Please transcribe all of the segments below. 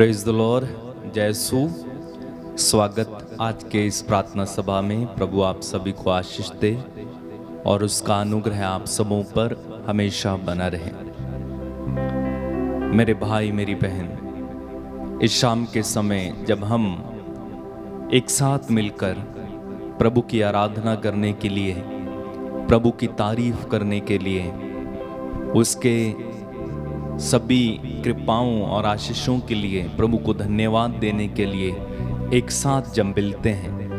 Praise the Lord. जय सू। स्वागत आज के इस प्रार्थना सभा में। प्रभु आप सभी को आशीष दे और उसका अनुग्रह आप सबों पर हमेशा बना रहे। मेरे भाई मेरी बहन, इस शाम के समय जब हम एक साथ मिलकर प्रभु की आराधना करने के लिए, प्रभु की तारीफ करने के लिए, उसके सभी कृपाओं और आशीषों के लिए, प्रभु को धन्यवाद देने के लिए एक साथ जब मिलते हैं,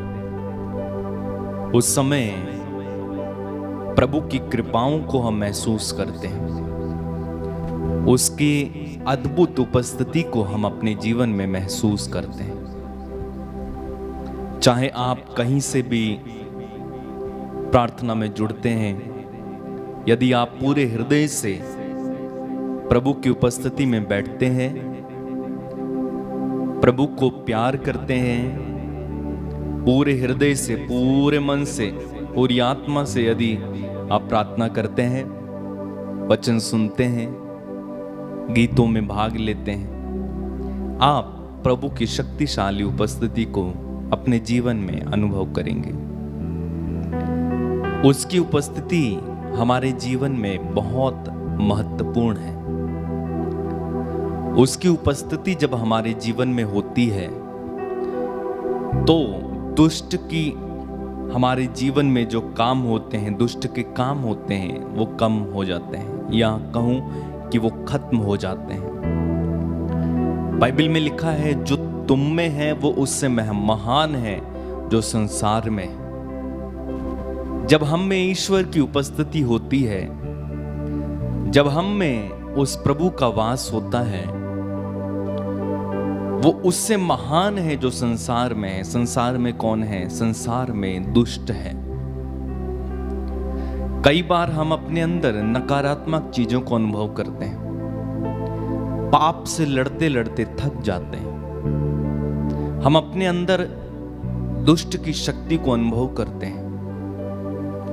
उस समय प्रभु की कृपाओं को हम महसूस करते हैं, उसकी अद्भुत उपस्थिति को हम अपने जीवन में महसूस करते हैं। चाहे आप कहीं से भी प्रार्थना में जुड़ते हैं, यदि आप पूरे हृदय से प्रभु की उपस्थिति में बैठते हैं, प्रभु को प्यार करते हैं, पूरे हृदय से, पूरे मन से, पूरी आत्मा से यदि आप प्रार्थना करते हैं, वचन सुनते हैं, गीतों में भाग लेते हैं, आप प्रभु की शक्तिशाली उपस्थिति को अपने जीवन में अनुभव करेंगे। उसकी उपस्थिति हमारे जीवन में बहुत महत्वपूर्ण है। उसकी उपस्थिति जब हमारे जीवन में होती है तो दुष्ट की हमारे जीवन में जो काम होते हैं, दुष्ट के काम होते हैं, वो कम हो जाते हैं, या कहूं कि वो खत्म हो जाते हैं। बाइबल में लिखा है, जो तुम में है वो उससे महान है जो संसार में है। जब हम में ईश्वर की उपस्थिति होती है, जब हम में उस प्रभु का वास होता है, वो उससे महान है जो संसार में है। संसार में कौन है? संसार में दुष्ट है। कई बार हम अपने अंदर नकारात्मक चीजों को अनुभव करते हैं, पाप से लड़ते लड़ते थक जाते हैं। हम अपने अंदर दुष्ट की शक्ति को अनुभव करते हैं।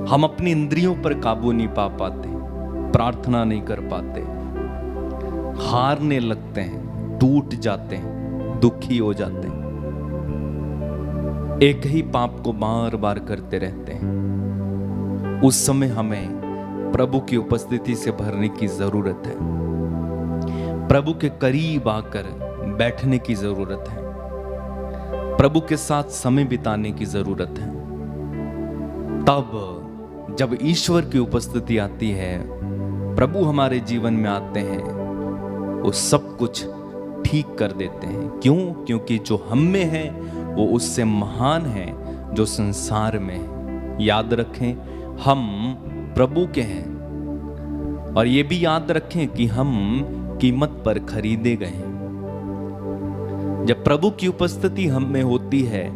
हम अपनी इंद्रियों पर काबू नहीं पा पाते, प्रार्थना नहीं कर पाते, हारने लगते हैं, टूट जाते हैं, दुखी हो जाते हैं, एक ही पाप को बार बार करते रहते हैं। उस समय हमें प्रभु की उपस्थिति से भरने की जरूरत है। प्रभु के करीब आकर बैठने की जरूरत है। प्रभु के साथ समय बिताने की जरूरत है। तब जब ईश्वर की उपस्थिति आती है, प्रभु हमारे जीवन में आते हैं, वो सब कुछ ठीक कर देते हैं। क्यों? क्योंकि जो हम में है वो उससे महान है जो संसार में है। याद रखें, हम प्रभु के हैं, और ये भी याद रखें कि हम कीमत पर खरीदे गए हैं। जब प्रभु की उपस्थिति हम में होती है,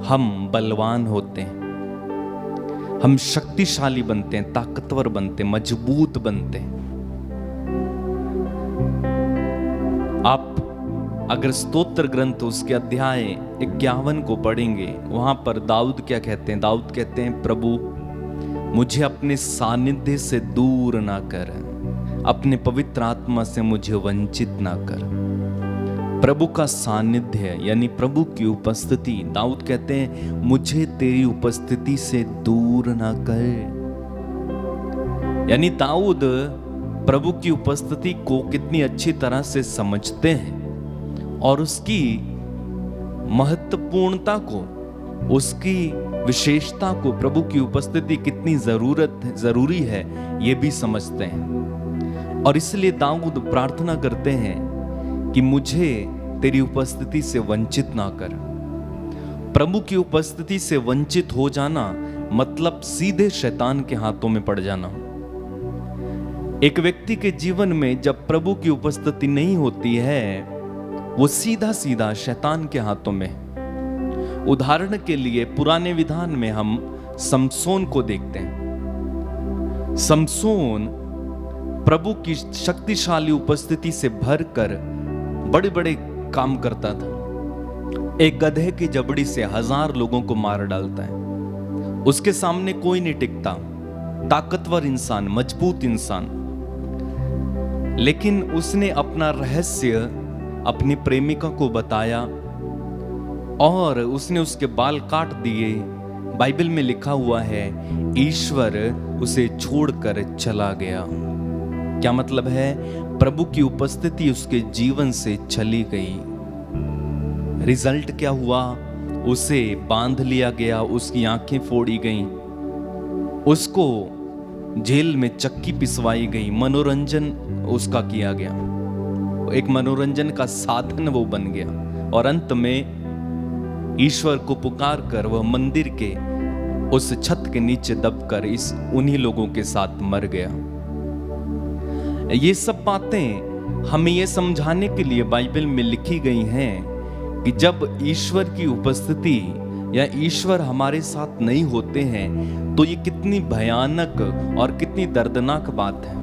हम बलवान होते हैं, हम शक्तिशाली बनते हैं, ताकतवर बनते हैं, मजबूत बनते हैं। आप अगर स्तोत्र ग्रंथ उसके अध्याय 51 को पढ़ेंगे, वहां पर दाऊद क्या कहते हैं? दाऊद कहते हैं, प्रभु मुझे अपने सानिध्य से दूर ना कर, अपने पवित्र आत्मा से मुझे वंचित ना कर। प्रभु का सानिध्य यानी प्रभु की उपस्थिति, दाऊद कहते हैं, मुझे तेरी उपस्थिति से दूर ना कर। यानी दाऊद प्रभु की उपस्थिति को कितनी अच्छी तरह से समझते हैं और उसकी महत्वपूर्णता को, उसकी विशेषता को, प्रभु की उपस्थिति कितनी जरूरी है, ये भी समझते हैं। और इसलिए दाऊद प्रार्थना करते हैं कि मुझे तेरी उपस्थिति से वंचित ना कर। प्रभु की उपस्थिति से वंचित हो जाना मतलब सीधे शैतान के हाथों में पड़ जाना। एक व्यक्ति के जीवन में जब प्रभु की उपस्थिति नहीं होती है, वो सीधा सीधा शैतान के हाथों में। उदाहरण के लिए पुराने विधान में हम समसोन को देखते हैं। समसोन प्रभु की शक्तिशाली उपस्थिति से भरकर बड़े बड़े काम करता था। एक गधे की जबड़ी से 1000 लोगों को मार डालता है। उसके सामने कोई नहीं टिकता, ताकतवर इंसान, मजबूत इंसान। लेकिन उसने अपना रहस्य अपनी प्रेमिका को बताया और उसने उसके बाल काट दिए। बाइबल में लिखा हुआ है ईश्वर उसे छोड़कर चला गया। क्या मतलब है? प्रभु की उपस्थिति उसके जीवन से चली गई। रिजल्ट क्या हुआ? उसे बांध लिया गया, उसकी आंखें फोड़ी गईं, उसको जेल में चक्की पिसवाई गई, मनोरंजन उसका किया गया, एक मनोरंजन का साधन वो बन गया। और अंत में ईश्वर को पुकार कर वह मंदिर के उस छत के नीचे दबकर उन्हीं लोगों के साथ मर गया। ये सब बातें हमें ये समझाने के लिए बाइबल में लिखी गई हैं कि जब ईश्वर की उपस्थिति या ईश्वर हमारे साथ नहीं होते हैं तो ये कितनी भयानक और कितनी दर्दनाक बात है।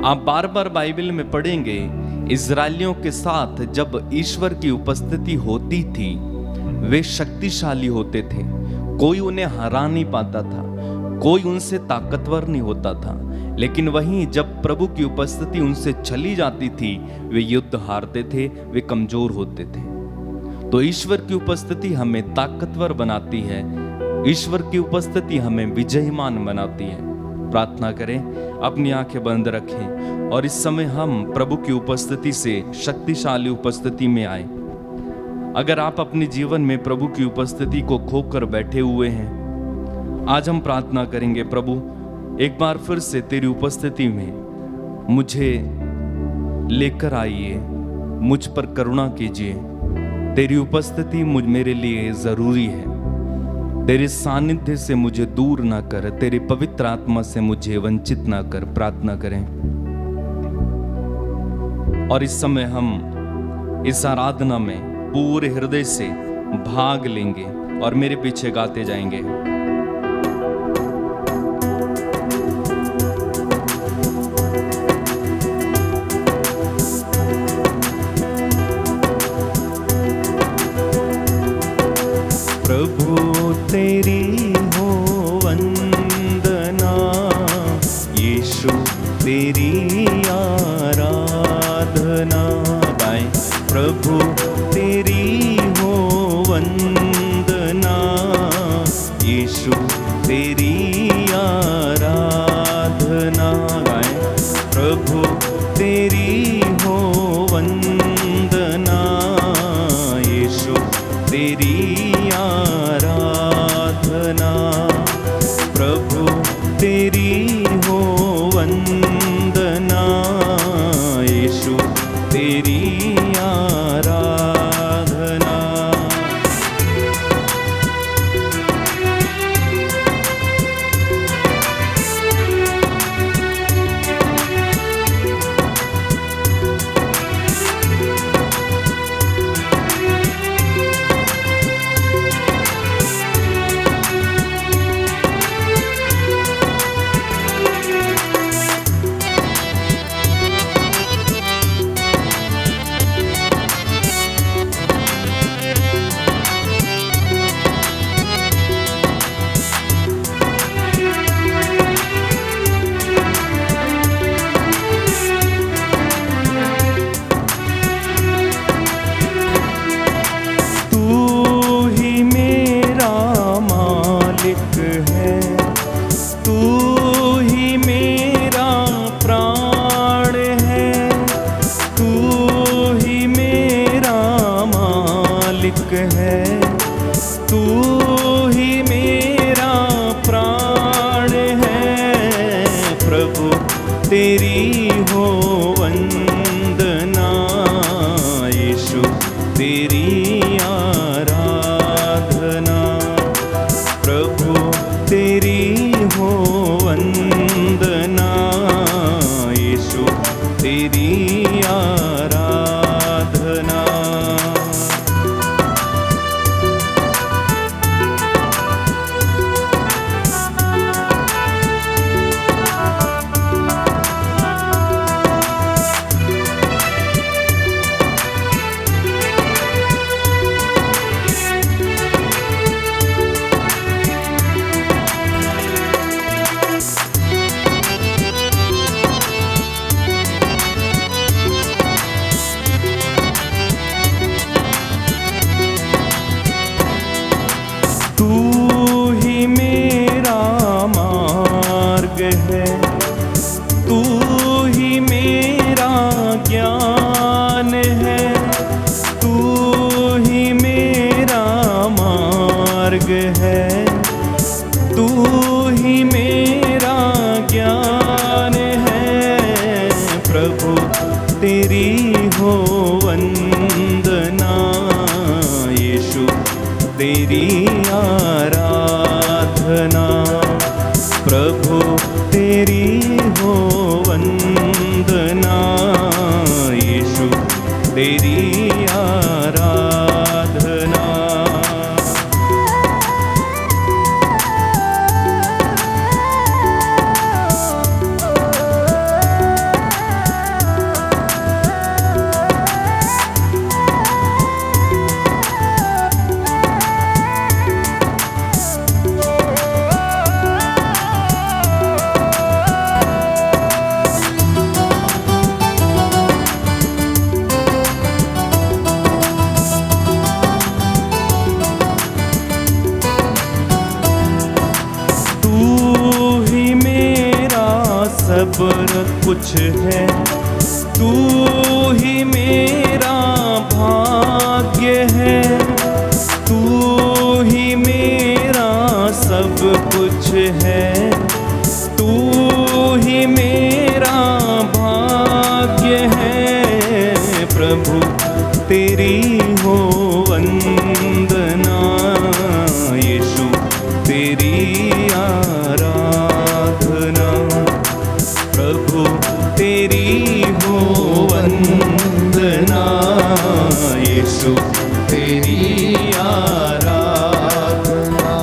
आप बार बार बाइबल में पढ़ेंगे, इजरायलियों के साथ जब ईश्वर की उपस्थिति होती थी वे शक्तिशाली होते थे, कोई उन्हें हरा नहीं पाता था, कोई उनसे ताकतवर नहीं होता था। लेकिन वहीं जब प्रभु की उपस्थिति उनसे चली जाती थी वे युद्ध हारते थे, वे कमजोर होते थे। तो ईश्वर की उपस्थिति हमें ताकतवर बनाती है, ईश्वर की उपस्थिति हमें विजयमान बनाती है। प्रार्थना करें, अपनी आंखें बंद रखें और इस समय हम प्रभु की उपस्थिति से शक्तिशाली उपस्थिति में आए। अगर आप अपने जीवन में प्रभु की उपस्थिति को खोकर बैठे हुए हैं, आज हम प्रार्थना करेंगे, प्रभु एक बार फिर से तेरी उपस्थिति में मुझे लेकर आइए, मुझ पर करुणा कीजिए। तेरी उपस्थिति मेरे लिए जरूरी है। तेरे सानिध्य से मुझे दूर ना कर, तेरे पवित्र आत्मा से मुझे वंचित ना कर। प्रार्थना करें और इस समय हम इस आराधना में पूरे हृदय से भाग लेंगे और मेरे पीछे गाते जाएंगे। प्रभु तेरी हो वंदना, यीशु तेरी आराधना। गाएं, प्रभु तेरी हो वंदना, यीशु तेरी आराधना। गाएं, प्रभु तेरी हो वंदना, यीशु तेरी आराधना। प्रभु तेरी हो वंदना, यीशु तेरी आराधना। है, तू ही मेरा प्राण है। प्रभु तेरी हो वंदना, यीशु तेरी आराधना। प्रभु तेरी हो वंदना, यीशु तेरी आराधना। आराधना। सब कुछ है, तू ही मेरा भाग्य है, तू ही मेरा सब कुछ है, तू ही मेरा भाग्य है। प्रभु तेरी हो वंदना, यीशु तेरी आराधना। प्रभु तेरी हो वंदना, यीशु तेरी आराधना।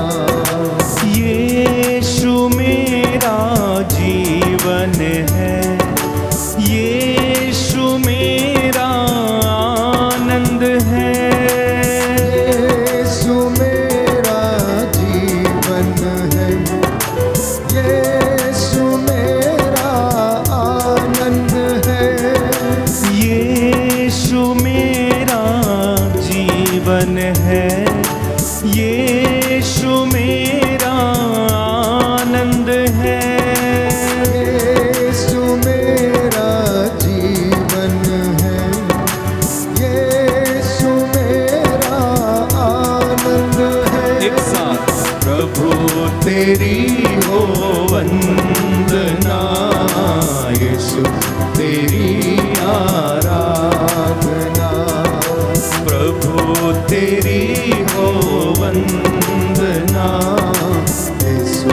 यीशु मेरा जीवन है, यीशु मेरा आनंद है, यीशु मेरा जीवन है, यीशु मेरा आनंद है, यीशु मेरा जीवन है, यीशु मेरा आनंद है। यीशु मेरा जीवन है, यीशु मेरा आनंद है। एक साथ प्रभु तेरी हो वंदना, यीशु तेरी आराधना। प्रभु तेरी हो वंदना, यीशु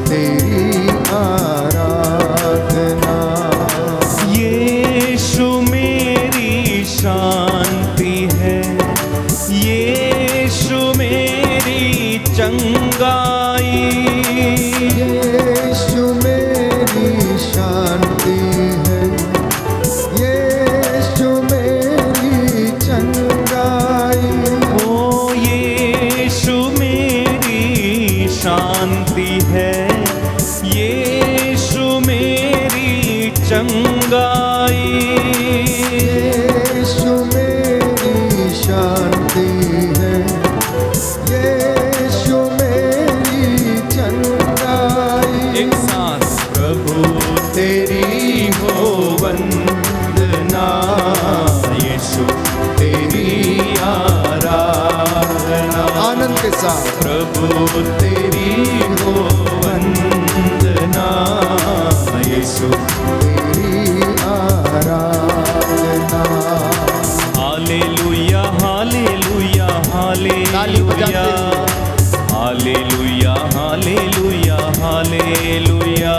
तेरी आराधना। यीशु मेरी शांति है, यीशु मेरी चंगाई, यीशु मेरी शांति है, यीशु मेरी चंगाई। ओ यीशु मेरी शांति है, यीशु मेरी चंगाई। यीशु मेरी शांति है, यीशु मेरी चंगाई। एक साथ प्रभु तेरी हो वंदना, यीशु तेरी आराधना। आनंद के साथ प्रभु तेरी हो वंदना, यीशु तेरी आराधना। हालेलुया हालेलुया ताली बजाते hallelujah, hallelujah hallelujah hallelujah.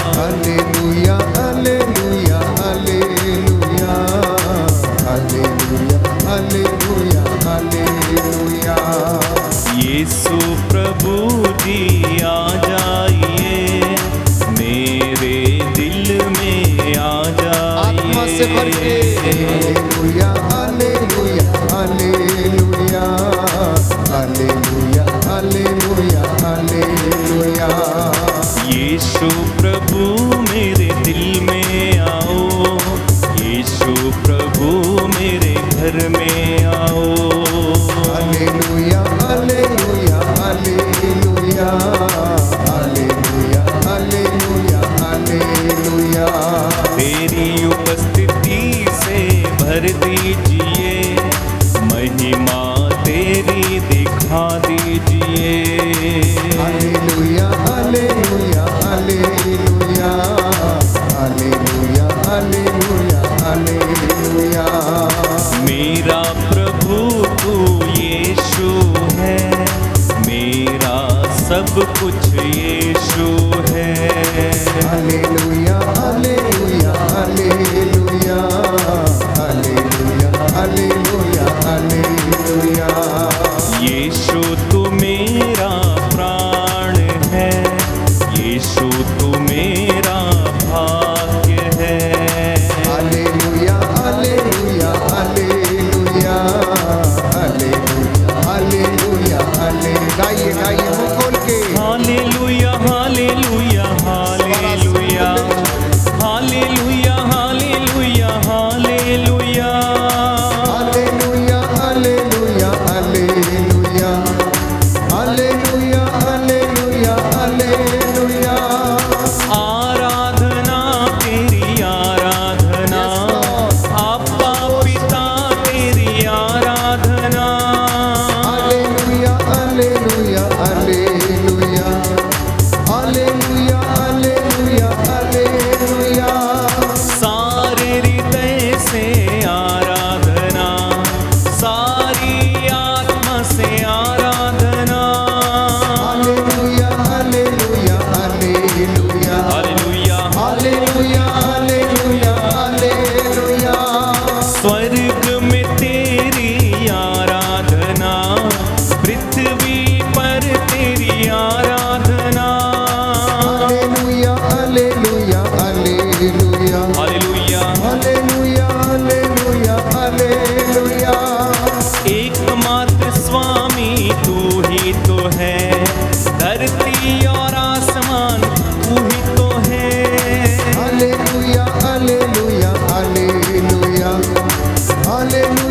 Hallelujah hallelujah hallelujah hallelujah hallelujah hallelujah. Yeshu प्रभु जी आ जाइए, मेरे दिल में आ आत्मा से भर के जाइए। Hallelujah hallelujah hallelujah hallelujah hallelujah hallelujah. Yeshu प्रभु मेरे दिल में आओ, यीशु प्रभु मेरे घर में आओ। Hallelujah hallelujah hallelujah hallelujah hallelujah hallelujah. तेरी उपस्थिति से भर दीजिए, महिमा तेरी दिखा दीजिए। Hallelujah hallelujah hallelujah hallelujah hallelujah hallelujah. मेरा प्रभु तू यीशु है, मेरा सब कुछ यीशु है। Hallelujah hallelujah hallelujah hallelujah hallelujah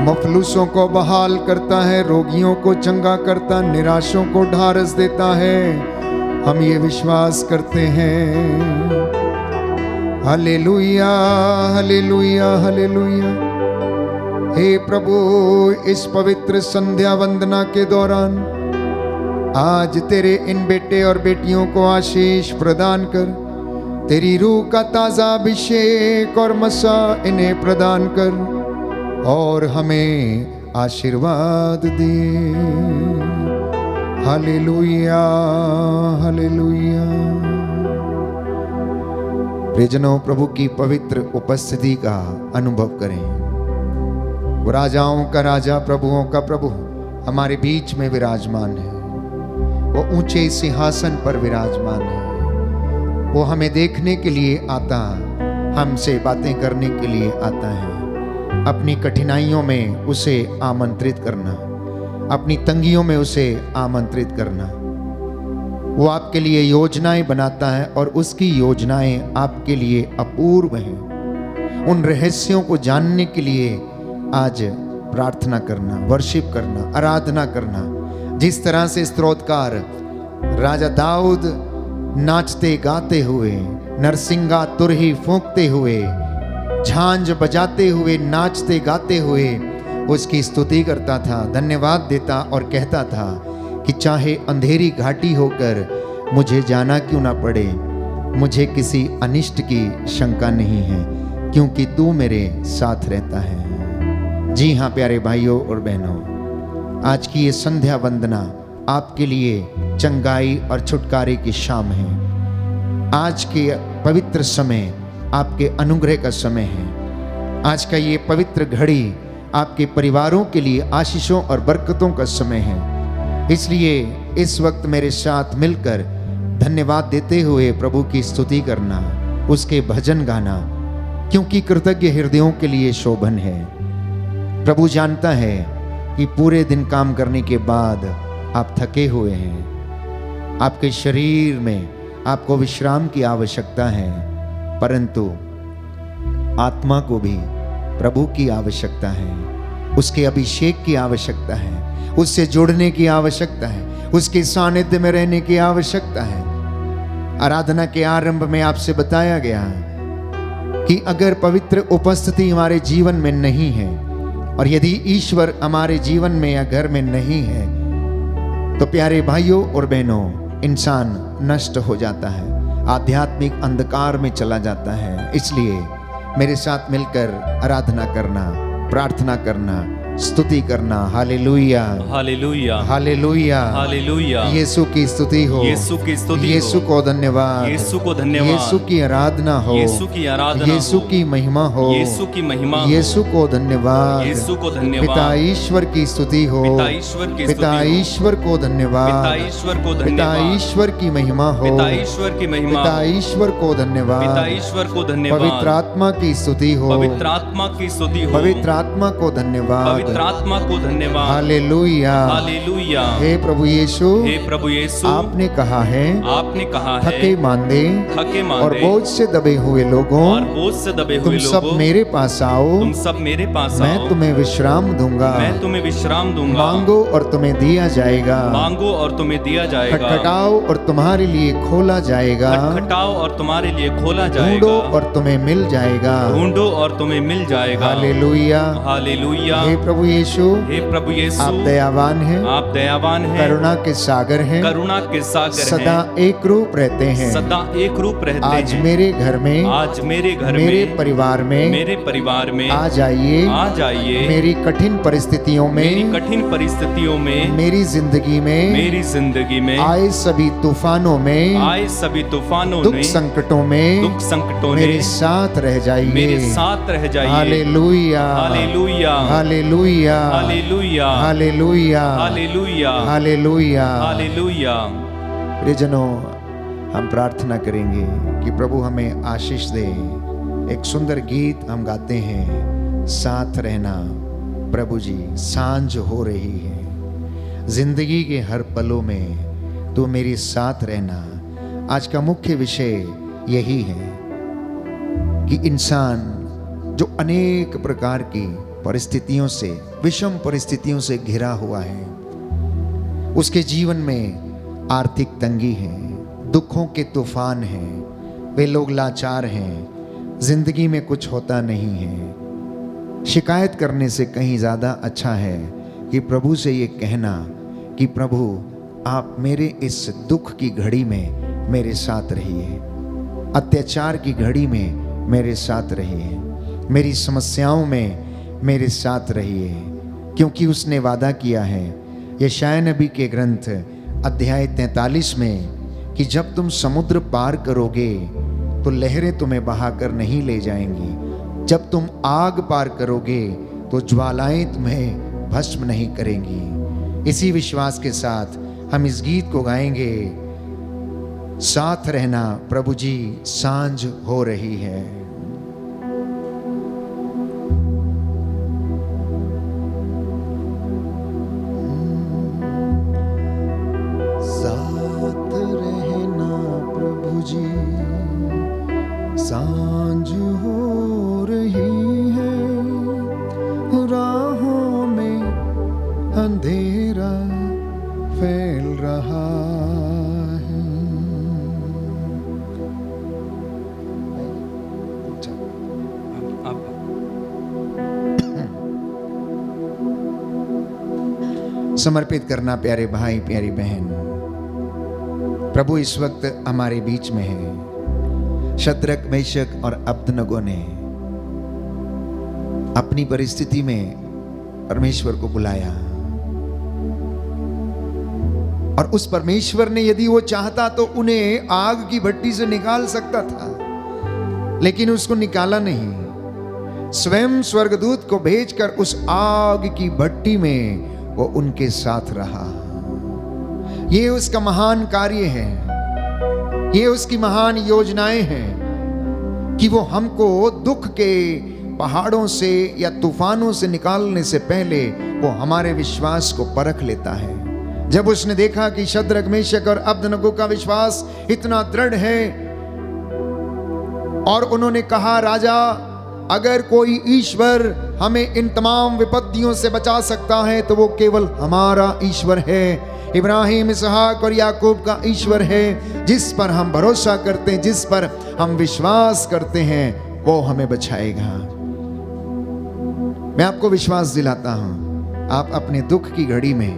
मफलूसों को बहाल करता है, रोगियों को चंगा करता, निराशों को ढारस देता है। हम ये विश्वास करते हैं। Hallelujah, hallelujah, hallelujah. हे प्रभु, इस पवित्र संध्या वंदना के दौरान आज तेरे इन बेटे और बेटियों को आशीष प्रदान कर, तेरी रूह का ताजा अभिषेक और मसा इन्हें प्रदान कर और हमें आशीर्वाद दे। Hallelujah, hallelujah. प्रियजनों, प्रभु की पवित्र उपस्थिति का अनुभव करें। वो राजाओं का राजा, प्रभुओं का प्रभु हमारे बीच में विराजमान है। वो ऊंचे सिंहासन पर विराजमान है। वो हमें देखने के लिए आता, हमसे बातें करने के लिए आता है। अपनी कठिनाइयों में उसे आमंत्रित करना, अपनी तंगियों में उसे आमंत्रित करना। वो आपके लिए योजनाएं बनाता है और उसकी योजनाएं आपके लिए अपूर्व हैं। उन रहस्यों को जानने के लिए आज प्रार्थना करना, वर्शिप करना, आराधना करना। जिस तरह से स्तोत्रकार राजा दाऊद नाचते गाते हुए, नरसिंगा तुरही फूंकते हुए, झांझ बजाते हुए, नाचते गाते हुए उसकी स्तुति करता था, धन्यवाद देता और कहता था कि चाहे अंधेरी घाटी होकर मुझे जाना क्यों ना पड़े, मुझे किसी अनिष्ट की शंका नहीं है, क्योंकि तू मेरे साथ रहता है। जी हाँ प्यारे भाइयों और बहनों, आज की ये संध्या वंदना आपके लिए चंगाई और छुटकारे की शाम है। आज के पवित्र समय आपके अनुग्रह का समय है। आज का ये पवित्र घड़ी आपके परिवारों के लिए आशीषों और बरकतों का समय है। इसलिए इस वक्त मेरे साथ मिलकर धन्यवाद देते हुए प्रभु की स्तुति करना, उसके भजन गाना, क्योंकि कृतज्ञ हृदयों के लिए शोभन है। प्रभु जानता है कि पूरे दिन काम करने के बाद आप थके हुए हैं, आपके शरीर में आपको विश्राम की आवश्यकता है, परंतु आत्मा को भी प्रभु की आवश्यकता है, उसके अभिषेक की आवश्यकता है, उससे जुड़ने की आवश्यकता है, उसके सानिध्य में रहने की आवश्यकता है। आराधना के आरंभ में आपसे बताया गया कि अगर पवित्र उपस्थिति हमारे जीवन में नहीं है और यदि ईश्वर हमारे जीवन में या घर में नहीं है तो प्यारे भाइयों और बहनों, इंसान नष्ट हो जाता है, आध्यात्मिक अंधकार में चला जाता है। इसलिए मेरे साथ मिलकर आराधना करना, प्रार्थना करना, स्तुति करना। Hallelujah, hallelujah, hallelujah, hallelujah. Yeshu की स्तुति हो, यीशु की स्तुति हो, यीशु को धन्यवाद, यीशु को धन्यवाद, यीशु की आराधना हो, यीशु की आराधना यीशु हो, की महिमा हो, यीशु की महिमा हो, यीशु को धन्यवाद, यीशु को धन्यवाद। पिता ईश्वर की स्तुति हो, पिता ईश्वर की स्तुति पिता हो, ईश्वर को धन्यवाद, पिता ईश्वर को पिता धन्यवाद, ईश्वर की महिमा हो, पिता ईश्वर की महिमा पिता हो, ईश्वर को धन्यवाद, पिता ईश्वर को धन्यवाद, पवित्र आत्मा की स्तुति हो, पवित्र आत्मा की स्तुति हो, पवित्र आत्मा को धन्यवाद, पवित्र आत्मा को धन्यवाद। Hallelujah, hallelujah. हे प्रभु यीशु, हे प्रभु यीशु, आपने कहा है, आपने कहा है, थके मांदे थके और मांदे बोझ से दबे हुए लोगों, और बोझ से दबे तुम हुए सब लोगों, मेरे पास आओ, तुम सब मेरे पास मैं आओ, तुम्हें विश्राम दूंगा। मैं तुम्हें विश्राम दूंगा। मांगो और तुम्हें दिया जाएगा, मांगो और तुम्हें दिया जाएगा। खटखटाओ और तुम्हारे लिए खोला जाएगा, खटखटाओ और तुम्हारे लिए खोला ढूंढो जाएगा, और तुम्हें मिल जाएगा। ढूंढो और तुम्हें मिल जाएगा। Hallelujah, hallelujah. हे प्रभु यीशु, हे प्रभु यीशु, आप दयावान हैं, आप दयावान हैं, करुणा के सागर हैं, करुणा के सागर सदा हैं, एक रूप रहते हैं। सदा एक रूप रहते आज हैं। मेरे घर में, आज मेरे घर मेरे में, परिवार में, मेरे परिवार में आ जाइए, आ जाइए। मेरी कठिन परिस्थितियों मेरी में, कठिन परिस्थितियों में, मेरी जिंदगी में, मेरी जिंदगी में आए सभी तूफानों में, आए सभी तूफानों दुख में, संकटों में, दुख संकटों मेरे में साथ रह जाइए, मेरे साथ रह जाइए। Hallelujah, hallelujah, hallelujah, hallelujah, hallelujah, hallelujah, hallelujah. Hallelujah. प्रियजनों, हम प्रार्थना करेंगे कि प्रभु हमें आशीष दे। एक सुंदर गीत हम गाते हैं, साथ रहना प्रभु जी। सांझ हो रही है, जिंदगी के हर पलों में तू मेरे साथ रहना। आज का मुख्य विषय यही है कि इंसान जो अनेक प्रकार की परिस्थितियों से, विषम परिस्थितियों से घिरा हुआ है। उसके जीवन में आर्थिक तंगी है, दुखों के तूफान हैं, वे लोग लाचार हैं, जिंदगी में कुछ होता नहीं है। शिकायत करने से कहीं ज़्यादा अच्छा है कि प्रभु से ये कहना कि प्रभु आप मेरे इस दुख की घड़ी में मेरे साथ रहिए, अत्याचार की घड़ी में मेरे साथ रहिए, मेरी समस्याओं में मेरे साथ रहिए, क्योंकि उसने वादा किया है यशायाह नबी के ग्रंथ अध्याय 43 में कि जब तुम समुद्र पार करोगे तो लहरें तुम्हें बहाकर नहीं ले जाएंगी, जब तुम आग पार करोगे तो ज्वालाएं तुम्हें भस्म नहीं करेंगी। इसी विश्वास के साथ हम इस गीत को गाएंगे, साथ रहना प्रभु जी सांझ हो रही है। साथ रहना प्रभु जी सांझ हो रही है, राहों में अंधेरा फैल रहा है। समर्पित करना प्यारे भाई प्यारी बहन, प्रभु इस वक्त हमारे बीच में है। शद्रक मेशक और अबदनगो ने अपनी परिस्थिति में परमेश्वर को बुलाया और उस परमेश्वर ने यदि वो चाहता तो उन्हें आग की भट्टी से निकाल सकता था, लेकिन उसको निकाला नहीं। स्वयं स्वर्गदूत को भेजकर उस आग की भट्टी में वो उनके साथ रहा। ये उसका महान कार्य है, ये उसकी महान योजनाएं हैं कि वो हमको दुख के पहाड़ों से या तूफानों से निकालने से पहले वो हमारे विश्वास को परख लेता है। जब उसने देखा कि शद्रक मेशक और अबदनगो का विश्वास इतना दृढ़ है और उन्होंने कहा, राजा अगर कोई ईश्वर हमें इन तमाम विपत्तियों से बचा सकता है तो वो केवल हमारा ईश्वर है, इब्राहिम, इसहाक और याकूब का ईश्वर है, जिस पर हम भरोसा करते हैं, जिस पर हम विश्वास करते हैं, वो हमें बचाएगा। मैं आपको विश्वास दिलाता हूं, आप अपने दुख की घड़ी में,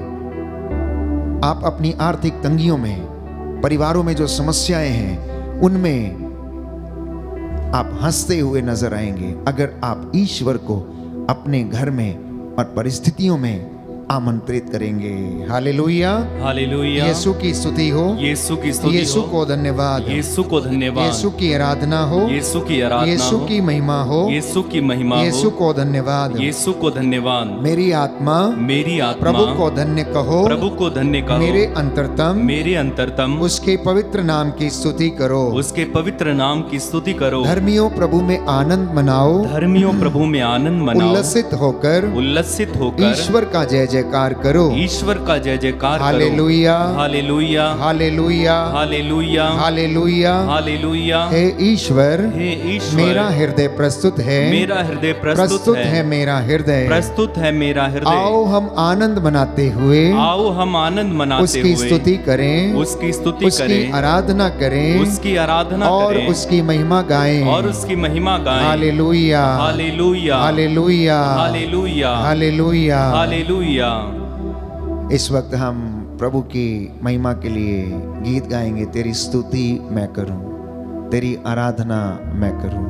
आप अपनी आर्थिक तंगियों में, परिवारों में जो समस्याएं हैं उनमें आप हंसते हुए नजर आएंगे अगर आप ईश्वर को अपने घर में और परिस्थितियों में आमंत्रित करेंगे। Hallelujah, hallelujah. यीशु की स्तुति हो, यीशु की स्तुति यीशु हो, को धन्यवाद, यीशु को धन्यवाद, यीशु की आराधना हो, यीशु की आराधना यीशु हो, की महिमा हो, यीशु की महिमा यीशु हो, को धन्यवाद, यीशु को धन्यवाद। मेरी आत्मा मेरी आत्मा प्रभु को धन्य कहो, प्रभु को धन्य कहो, मेरे अंतरतम मेरे अंतरतम उसके पवित्र नाम की स्तुति करो, उसके पवित्र नाम की स्तुति करो। धर्मियों प्रभु में आनंद मनाओ, धर्मियों प्रभु में आनंद मनाओ, उल्लसित होकर ईश्वर का जय जयकार करो। ईश्वर का जय जयकार करो। Hallelujah, hallelujah, hallelujah, hallelujah, hallelujah, hallelujah. हे ईश्वर, हे ईश्वर, मेरा हृदय प्रस्तुत है, मेरा हृदय प्रस्तुत है मेरा हृदय, प्रस्तुत है मेरा हृदय। आओ हम आनंद मनाते हुए, आओ हम आनंद मनाते उसकी हुए स्तुति करें, उसकी स्तुति उसकी करें, आराधना करें, उसकी आराधना और करें, उसकी महिमा गाएं, और उसकी महिमा गाएं। Hallelujah, hallelujah, hallelujah, hallelujah, hallelujah, hallelujah. इस वक्त हम प्रभु की महिमा के लिए गीत गाएंगे। तेरी स्तुति मैं करूं, तेरी आराधना मैं करूं,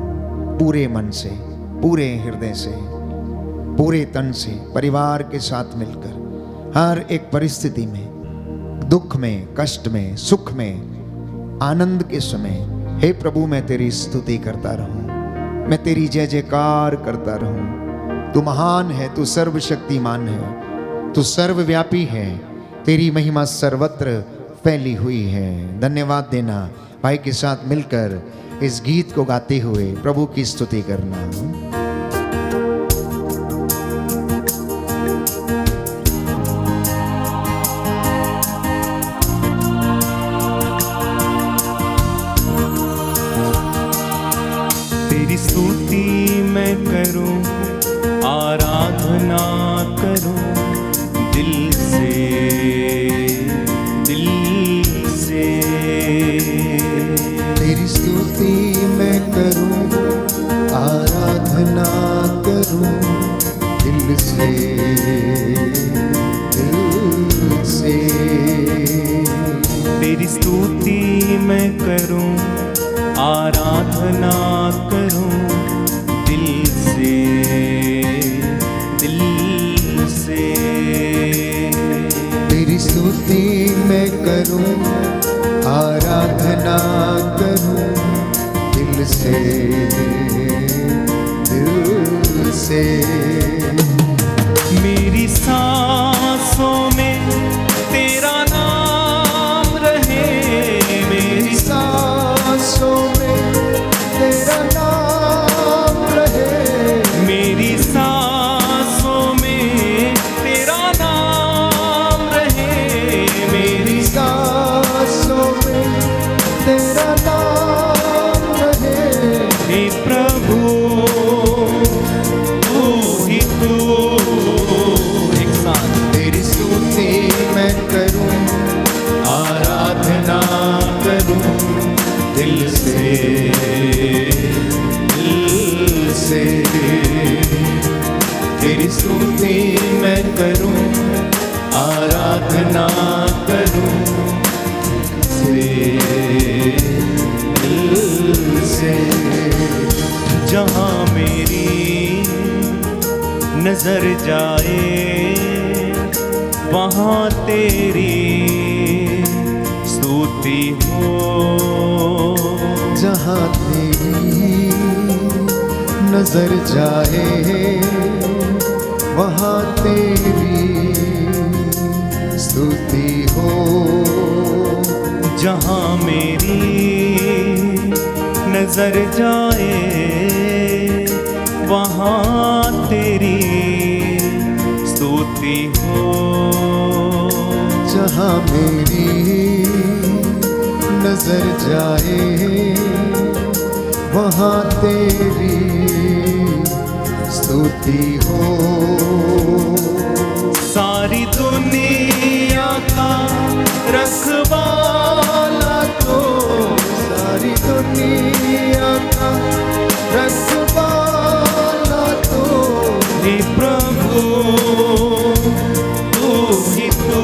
पूरे मन से, पूरे हृदय से, पूरे तन से, परिवार के साथ मिलकर, हर एक परिस्थिति में, दुख में, कष्ट में, सुख में, आनंद के समय, हे प्रभु मैं तेरी स्तुति करता रहूं, मैं तेरी जय जयकार करता रहूं। तू महान है, तू सर्वशक्तिमान है, तू सर्वव्यापी है, तेरी महिमा सर्वत्र फैली हुई है। धन्यवाद देना, भाई के साथ मिलकर इस गीत को गाते हुए प्रभु की स्तुति करना। तेरी स्तुति मैं करूं, आराधना करूं दिल से, दिल से। तेरी स्तुति मैं करूं, आराधना करूं दिल से, दिल से। तेरी स्तुति मैं करूं, आराधना करूं दिल से, दिल से। तेरी स्तुति मैं करूं, आराधना करूं दिल से, दिल से। मेरी सांसों में तेरा नाम रहे, मेरी सांसों में तेरा नाम रहे, मेरी सांसों में तेरा नाम रहे, मेरी सांसों में तेरा नाम रहे। हे प्रभु तू ही तू। एक साथ तेरी स्तुति मैं करूं, आराधना करूं दिल से, दिल से। तेरी स्तुति मैं करूं, आराधना करूं से, दिल से। जहां मेरी नजर जाए वहां तेरी स्तुति हो, जहां तेरी नजर जाए वहां तेरी स्तुति हो। जहां मेरी नजर जाए वहां तेरी स्तुति हो। जहां मेरी नजर जाए वहां तेरी स्तुति हो। सारी दुनिया का रखवाला तो, सारी दुनिया का रखवाला तो हे प्रभु तू ही तू।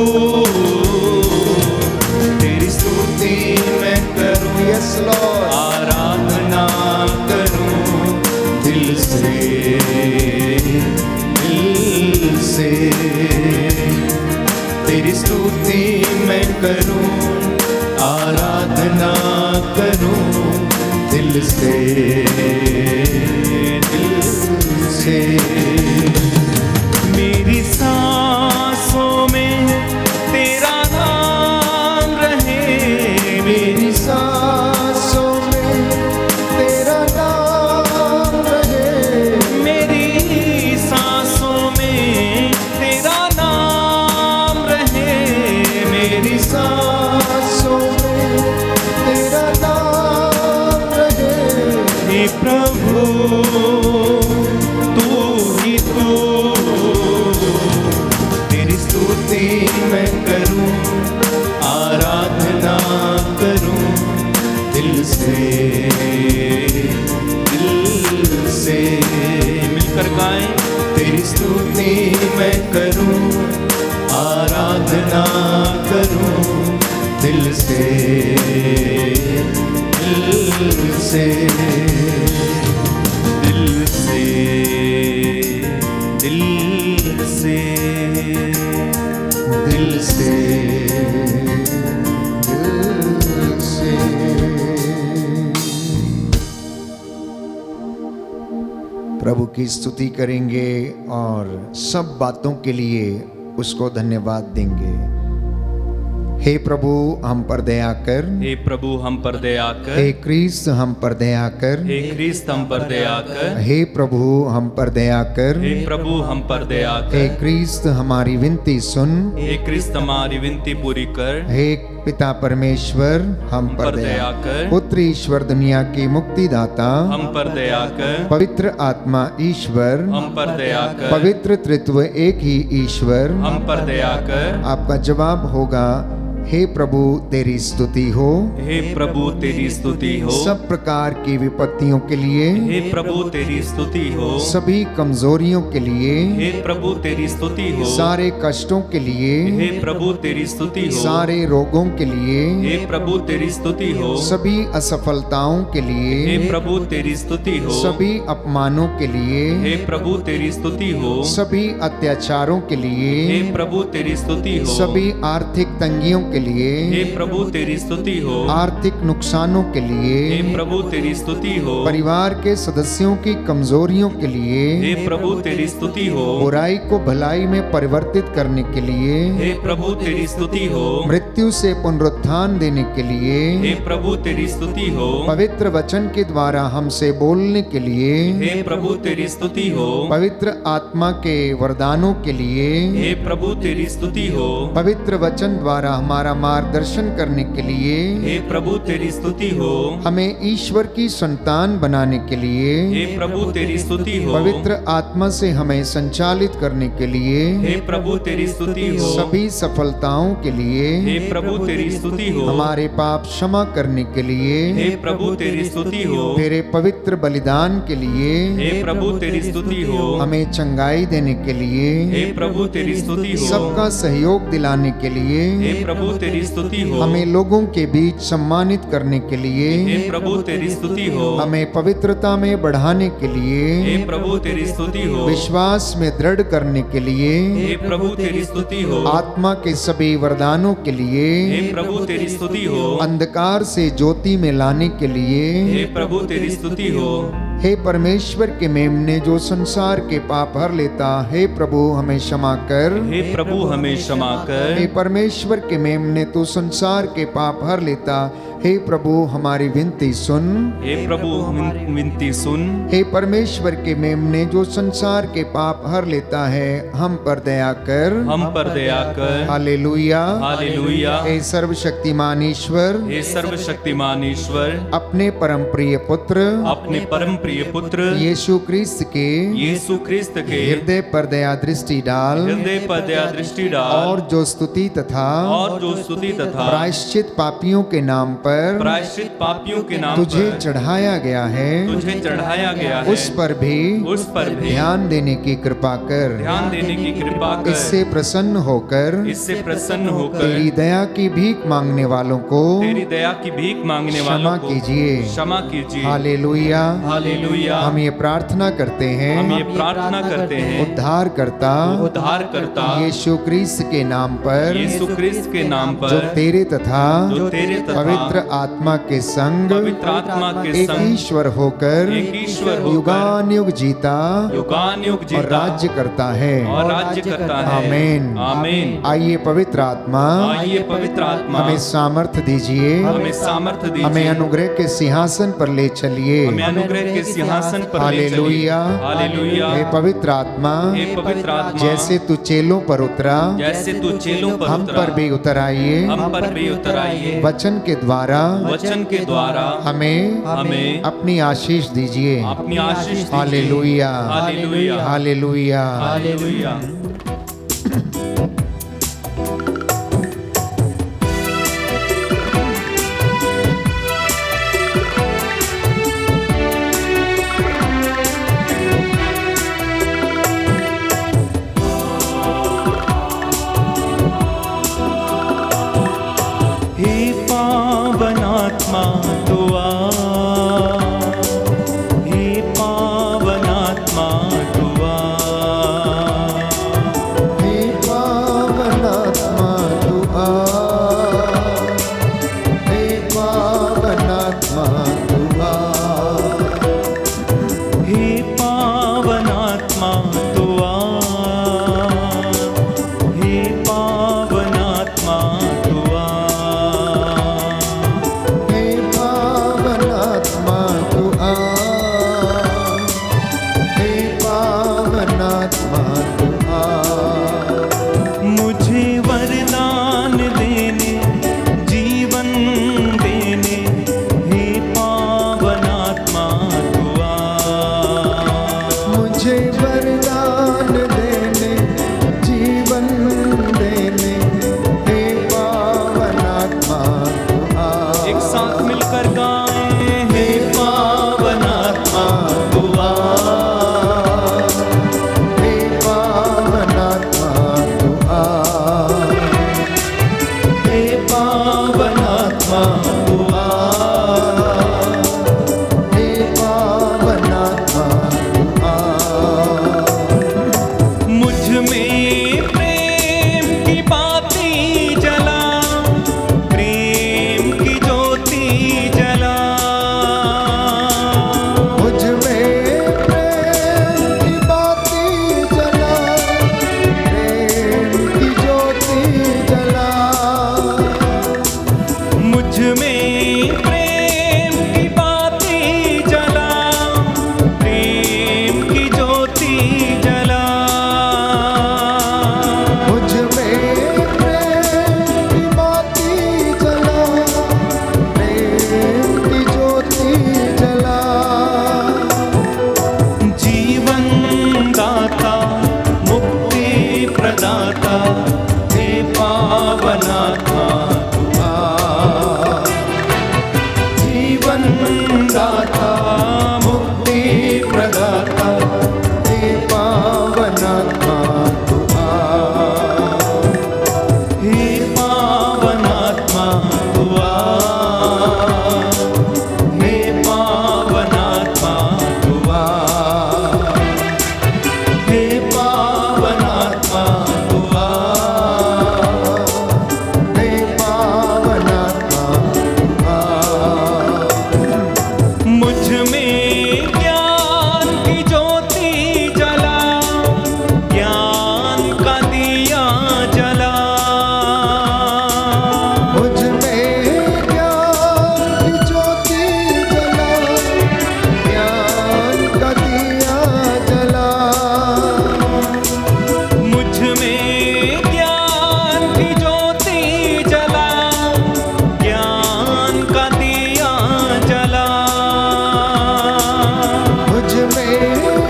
तेरी स्तुति मैं करूं, यस लॉर्ड, आराधना करूं दिल से, दिल से। तेरी स्तुति मैं करूं, आराधना करूं दिल से, दिल से। मेरी सांसों में तेरा नाम रहे, मेरी सांसों में तेरा नाम रहे, मेरी सांसों में तेरा नाम रहे, मेरी सांसों में तेरा नाम रहे। हे प्रभु तू ही तू। तेरी स्तुति मैं करूं, आराधना करूं दिल से, दिल से। मिलकर गाएं। तेरी स्तुति मैं करूं, आराधना करूं दिल से, दिल से, दिल से, दिल से, दिल से, दिल से। प्रभु की स्तुति करेंगे और सब बातों के लिए उसको धन्यवाद देंगे। हे प्रभु हम पर दया कर, हे प्रभु हम पर दया कर, हे क्रिस्त हम पर दया कर, हे ख्रिस्त हम पर दया कर, हे प्रभु हम पर दया कर, हे प्रभु हम पर दया हे कर, क्रिस्त हमारी विनती सुन, हे ख्रिस्त हमारी विनती पूरी कर, हे पिता परमेश्वर हम पर दया कर, पुत्र ईश्वर दुनिया की मुक्तिदाता हम पर दया कर, पवित्र आत्मा ईश्वर, हम पर दया कर, पवित्र त्रित्व एक ही ईश्वर, हम पर दया कर। आपका जवाब होगा, हे प्रभु तेरी स्तुति हो, हे प्रभु तेरी स्तुति हो, सब प्रकार की विपत्तियों के लिए, हे प्रभु तेरी स्तुति हो, सभी कमजोरियों के लिए, हे प्रभु तेरी स्तुति हो, सारे कष्टों के लिए, हे प्रभु तेरी स्तुति हो, सारे रोगों के लिए, हे प्रभु तेरी स्तुति हो, सभी असफलताओं के हे लिए, प्रभु तेरी स्तुति हो, सभी अपमानों के लिए, हे प्रभु तेरी स्तुति हो, सभी अत्याचारों के हे लिए, प्रभु तेरी स्तुति हो, सभी आर्थिक तंगियों के हे लिए, प्रभु तेरी स्तुति हो, आर्थिक नुकसानों के हे लिए, प्रभु तेरी स्तुति हो, परिवार के सदस्यों की कमजोरियों के हे लिए, प्रभु तेरी स्तुति हो, बुराई को भलाई में परिवर्तित करने के लिए, हे प्रभु तेरी स्तुति हो, मृत्यु से पुनरुत्थान देने के हे लिए, प्रभु तेरी स्तुति हो, पवित्र वचन के द्वारा हमसे बोलने के लिए, हे प्रभु तेरी स्तुति हो, पवित्र आत्मा के वरदानों के लिए, हे प्रभु तेरी स्तुति हो, पवित्र वचन द्वारा हमारा मार्गदर्शन करने के लिए, हे प्रभु तेरी स्तुति हो, हमें ईश्वर की संतान बनाने के लिए, हे प्रभु तेरी स्तुति हो, पवित्र आत्मा से हमें संचालित करने के लिए, हे प्रभु तेरी स्तुति हो, सभी सफलताओं के लिए, हे प्रभु तेरी स्तुति हो, हमारे पाप क्षमा करने के हे लिए, प्रभु तेरी स्तुति हो, तेरे पवित्र बलिदान के लिए, हे प्रभु तेरी स्तुति हो, हमें चंगाई देने के लिए, हे प्रभु तेरी स्तुति हो, सबका सहयोग दिलाने के लिए, हे प्रभु तेरी स्तुति हो, हमें लोगों के बीच सम्मानित करने के हे लिए, प्रभु तेरी स्तुति हो, हमें पवित्रता में बढ़ाने के हे लिए, प्रभु तेरी स्तुति हो, विश्वास में दृढ़ करने के लिए, हे प्रभु तेरी स्तुति हो, आत्मा के सभी वरदानों के लिए, हे प्रभु तेरी स्तुति हो, अंधकार से ज्योति में लाने के हे लिए, प्रभु तेरी स्तुति हो, हे परमेश्वर के मेमने जो संसार के पाप हर लेता, हे प्रभु हमें क्षमा कर, हे प्रभु हमें क्षमा कर, हे परमेश्वर के मेमने तू संसार के पाप हर लेता, हे प्रभु हमारी विनती सुन, हे प्रभु विनती सुन, हे परमेश्वर के मेमने जो संसार के पाप हर लेता है, हम पर दया कर, हम पर दया कर, हालेलुया। हालेलुया। हे सर्वशक्तिमान ईश्वर, हे सर्वशक्तिमान ईश्वर, अपने परम प्रिय पुत्र अपने परम प्रिय पुत्र यीशु क्रिस्त के यीशु क्रिस्त के हृदय पर दया दृष्टि डाल, हृदय पर दया दृष्टि डाल, और जो स्तुति तथा और जो स्तुति तथा प्रायश्चित पापियों के नाम पर प्रायश्चित पापियों के नाम तुझे पर चढ़ाया गया है, तुझे चढ़ाया गया है, उस पर भी ध्यान देने की कृपा कर, ध्यान देने की कृपा कर, इससे प्रसन्न होकर इससे प्रसन्न होकर तेरी दया की भीख मांगने वालों को तेरी दया की भीख मांगने क्षमा वालों को कीजिए। क्षमा कीजिए। हालेलुया। हालेलुया। हम ये प्रार्थना करते हम ये हैं प्रार्थना करते हैं उद्धार करता उद्धार करता यीशु क्रिस्त के नाम पर, यीशु क्रिस्त के नाम जो पर, तेरे तथा जो तेरे तथा पवित्र आत्मा के संग पवित्र आत्मा के एक संग ईश्वर होकर एक ईश्वर होकर युगान युग जीता युगान युग और जीता राज्य करता है। और राज्य करता है। आमीन। आमीन। आइए पवित्र आत्मा आइए पवित्र आत्मा हमें सामर्थ्य दीजिए, हमें सामर्थ्य दीजिए, हमें अनुग्रह के सिंहासन पर ले चलिए। हमें अनुग्रह के सिंहासन पर ले चलिए। हालेलुया। हालेलुया। हे पवित्र आत्मा, हे पवित्र आत्मा, जैसे तू चेलों पर उतरा, जैसे तू चेलों पर हम उतरा, पर भी उतर आइए। हम पर भी उतर आइए। वचन के द्वारा वचन के द्वारा हमें अपनी आशीष दीजिए। अपनी आशीष दीजिए। हालेलुया। हालेलुया। हालेलुया। हालेलुया। हे पावन आत्मा तू आ, हे पावन आत्मा तू आ, हे पावन आत्मा तू आ, हे पावन आत्मा तू आ, हे पावन आत्मा तू आ, हे पावन आत्मा तू आ, तू आ, हे पावन आत्मा तू आ। मुझ में प्रेम की बाती जला, प्रेम की ज्योति जला। मुझ में प्रेम की बाती जला, प्रेम की ज्योति जला। मुझ में प्रेम की बाती जला, प्रेम की ज्योति जला। मुझ में प्रेम की बाती जला, प्रेम की ज्योति जला। जीवन दाता मुक्ति प्रदाता हे पावन आत्मा तू आ। जीवन दाता मुक्ति प्रदाता हे पावन आत्मा तू आ। हे पावन आत्मा तू आ, हे पावन आत्मा तू आ, हे पावन आत्मा तू आ। हे पावन आत्मा तू आ। मुझ में ज्ञान की ज्योति जला, ज्ञान का दिया जला। मुझ में ज्ञान की ज्योति जला, ज्ञान का दिया जला। मुझ में ज्ञान की ज्योति जला, ज्ञान का दिया जला। मुझ में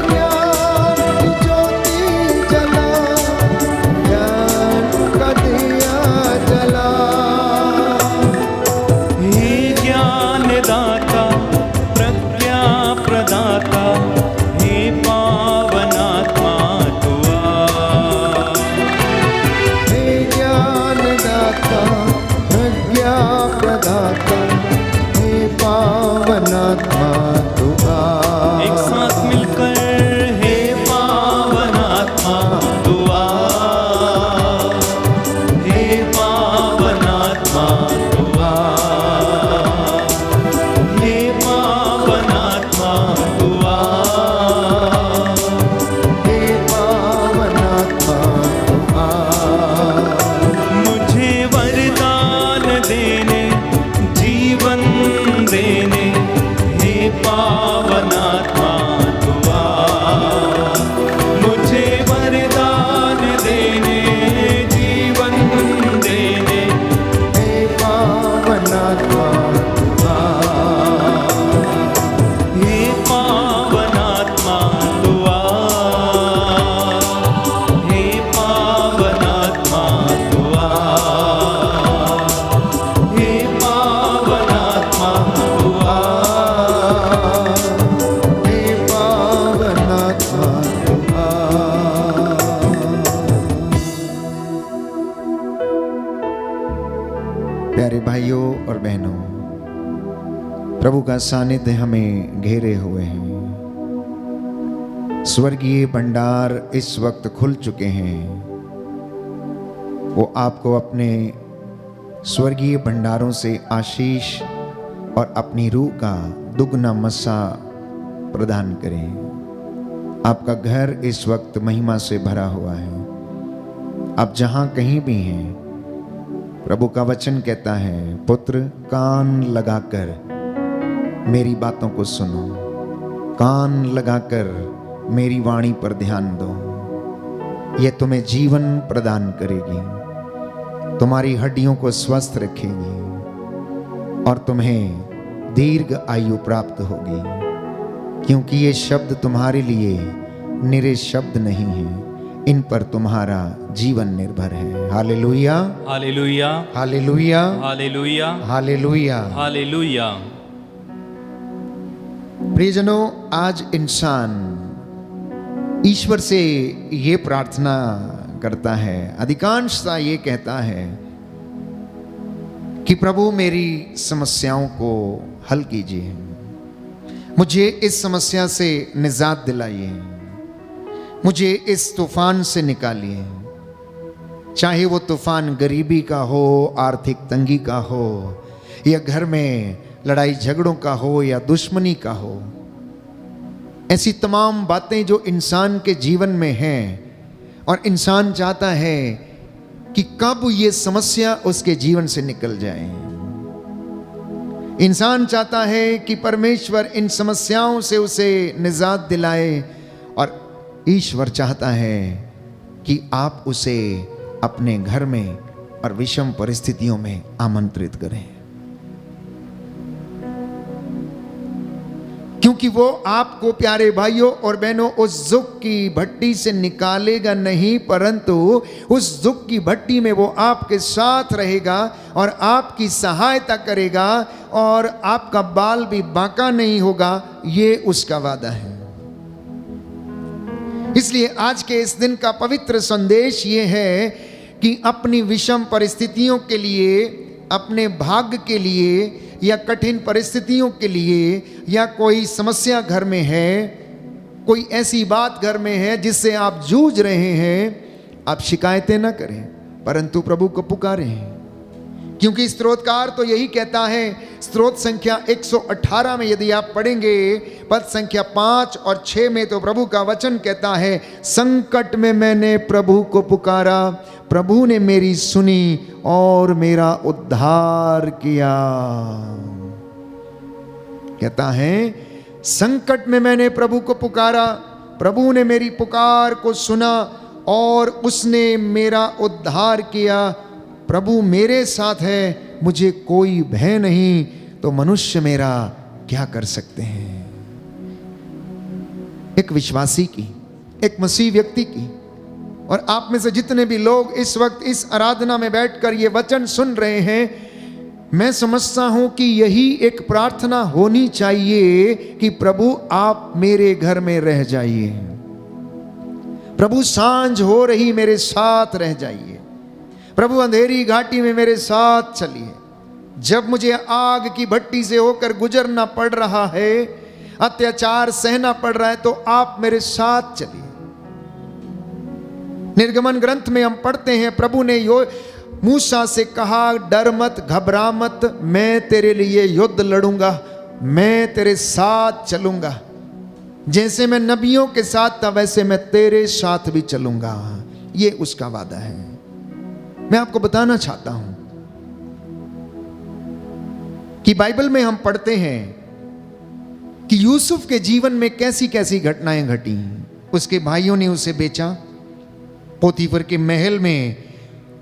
ज्ञान की ज्योति जला, ज्ञान का दिया जला। हे ज्ञान दाता प्रज्ञा प्रदाता हे पावन आत्मा तू आ। हे ज्ञान दाता प्रज्ञा प्रदाता हे पावन आत्मा तू आ। एक साथ मिलकर हे पावन आत्मा तू आ, हे पावन आत्मा तू आ, हे पावन आत्मा तू आ, हे पावन आत्मा तू आ। मुझे वरदान देने जीवन देने हे पावन आत्मा तू आ। मुझे वरदान देने जीवन देने हे पावन आत्मा तू आ। हे पावन आत्मा तू आ, हे पावन आत्मा तू आ, हे पावन आत्मा तू आ। हे पावन आत्मा तू आ। प्यारे भाइयों और बहनों, प्रभु का सानिध्य हमें घेरे हुए हैं। स्वर्गीय भंडार इस वक्त खुल चुके हैं। वो आपको अपने स्वर्गीय भंडारों से आशीष और अपनी रूह का दुगना मस्सा प्रदान करें। आपका घर इस वक्त महिमा से भरा हुआ है। आप जहां कहीं भी हैं, प्रभु का वचन कहता है, पुत्र कान लगाकर मेरी बातों को सुनो, कान लगाकर मेरी वाणी पर ध्यान दो। यह तुम्हें जीवन प्रदान करेगी, तुम्हारी हड्डियों को स्वस्थ रखेगी और तुम्हें दीर्घ आयु प्राप्त होगी, क्योंकि ये शब्द तुम्हारे लिए निरे शब्द नहीं हैं, इन पर तुम्हारा जीवन निर्भर है। Hallelujah, hallelujah, hallelujah, hallelujah, hallelujah. Hallelujah. प्रियजनों, आज इंसान ईश्वर से ये प्रार्थना करता है, अधिकांशतः ये कहता है कि प्रभु मेरी समस्याओं को हल कीजिए, मुझे इस समस्या से निजात दिलाइए, मुझे इस तूफान से निकालिए, चाहे वो तूफान गरीबी का हो, आर्थिक तंगी का हो, या घर में लड़ाई झगड़ों का हो, या दुश्मनी का हो। ऐसी तमाम बातें जो इंसान के जीवन में हैं और इंसान चाहता है कि कब ये समस्या उसके जीवन से निकल जाए। इंसान चाहता है कि परमेश्वर इन समस्याओं से उसे निजात दिलाए, और ईश्वर चाहता है कि आप उसे अपने घर में और विषम परिस्थितियों में आमंत्रित करें, क्योंकि वो आपको प्यारे भाइयों और बहनों उस दुख की भट्टी से निकालेगा नहीं, परंतु उस दुख की भट्टी में वो आपके साथ रहेगा और आपकी सहायता करेगा, और आपका बाल भी बांका नहीं होगा, ये उसका वादा है। इसलिए आज के इस दिन का पवित्र संदेश ये है कि अपनी विषम परिस्थितियों के लिए, अपने भाग्य के लिए, या कठिन परिस्थितियों के लिए, या कोई समस्या घर में है, कोई ऐसी बात घर में है जिससे आप जूझ रहे हैं, आप शिकायतें ना करें, परंतु प्रभु को पुकारें। क्योंकि स्तोत्रकार तो यही कहता है, स्तोत्र संख्या 118 में यदि आप पढ़ेंगे पद संख्या 5 और 6 में, तो प्रभु का वचन कहता है, संकट में मैंने प्रभु को पुकारा, प्रभु ने मेरी सुनी और मेरा उद्धार किया। कहता है, संकट में मैंने प्रभु को पुकारा, प्रभु ने मेरी पुकार को सुना और उसने मेरा उद्धार किया। प्रभु मेरे साथ है, मुझे कोई भय नहीं, तो मनुष्य मेरा क्या कर सकते हैं। एक विश्वासी की, एक मसीह व्यक्ति की, और आप में से जितने भी लोग इस वक्त इस आराधना में बैठकर ये वचन सुन रहे हैं, मैं समझता हूं कि यही एक प्रार्थना होनी चाहिए कि प्रभु आप मेरे घर में रह जाइए, प्रभु सांझ हो रही मेरे साथ रह जाइए, प्रभु अंधेरी घाटी में मेरे साथ चलिए। जब मुझे आग की भट्टी से होकर गुजरना पड़ रहा है, अत्याचार सहना पड़ रहा है, तो आप मेरे साथ चलिए। निर्गमन ग्रंथ में हम पढ़ते हैं, प्रभु ने मूसा से कहा, डर मत, घबरा मत, मैं तेरे लिए युद्ध लड़ूंगा, मैं तेरे साथ चलूंगा, जैसे मैं नबियों के साथ था वैसे मैं तेरे साथ भी चलूंगा। ये उसका वादा है। मैं आपको बताना चाहता हूं कि बाइबल में हम पढ़ते हैं कि यूसुफ के जीवन में कैसी कैसी घटनाएं घटी। उसके भाइयों ने उसे बेचा, पोतीफर के महल में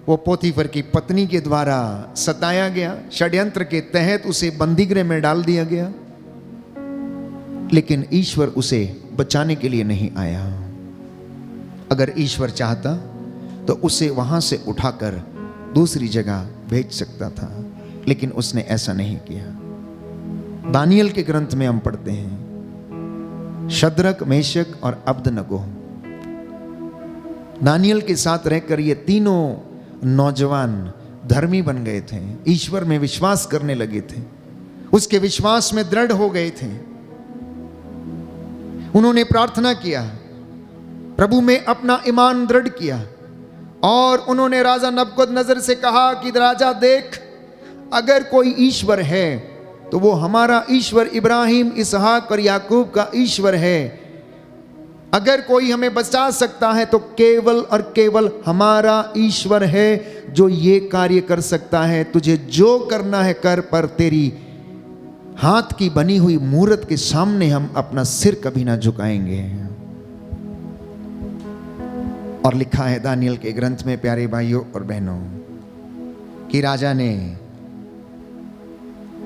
वो पोतीफर की पत्नी के द्वारा सताया गया, षड्यंत्र के तहत उसे बंदीगृह में डाल दिया गया, लेकिन ईश्वर उसे बचाने के लिए नहीं आया। अगर ईश्वर चाहता तो उसे वहां से उठाकर दूसरी जगह भेज सकता था, लेकिन उसने ऐसा नहीं किया। दानियल के ग्रंथ में हम पढ़ते हैं, शद्रक, मेशक और अबदनगो दानियल के साथ रहकर ये तीनों नौजवान धर्मी बन गए थे, ईश्वर में विश्वास करने लगे थे, उसके विश्वास में दृढ़ हो गए थे। उन्होंने प्रार्थना किया, प्रभु में अपना ईमान दृढ़ किया, और उन्होंने राजा नबूकदनेस्सर से कहा कि राजा देख, अगर कोई ईश्वर है तो वो हमारा ईश्वर इब्राहिम, इसहाक और याकूब का ईश्वर है। अगर कोई हमें बचा सकता है तो केवल और केवल हमारा ईश्वर है जो ये कार्य कर सकता है। तुझे जो करना है कर, पर तेरी हाथ की बनी हुई मूर्त के सामने हम अपना सिर कभी ना झुकाएंगे। और लिखा है दानियल के ग्रंथ में, प्यारे भाइयों और बहनों, कि राजा ने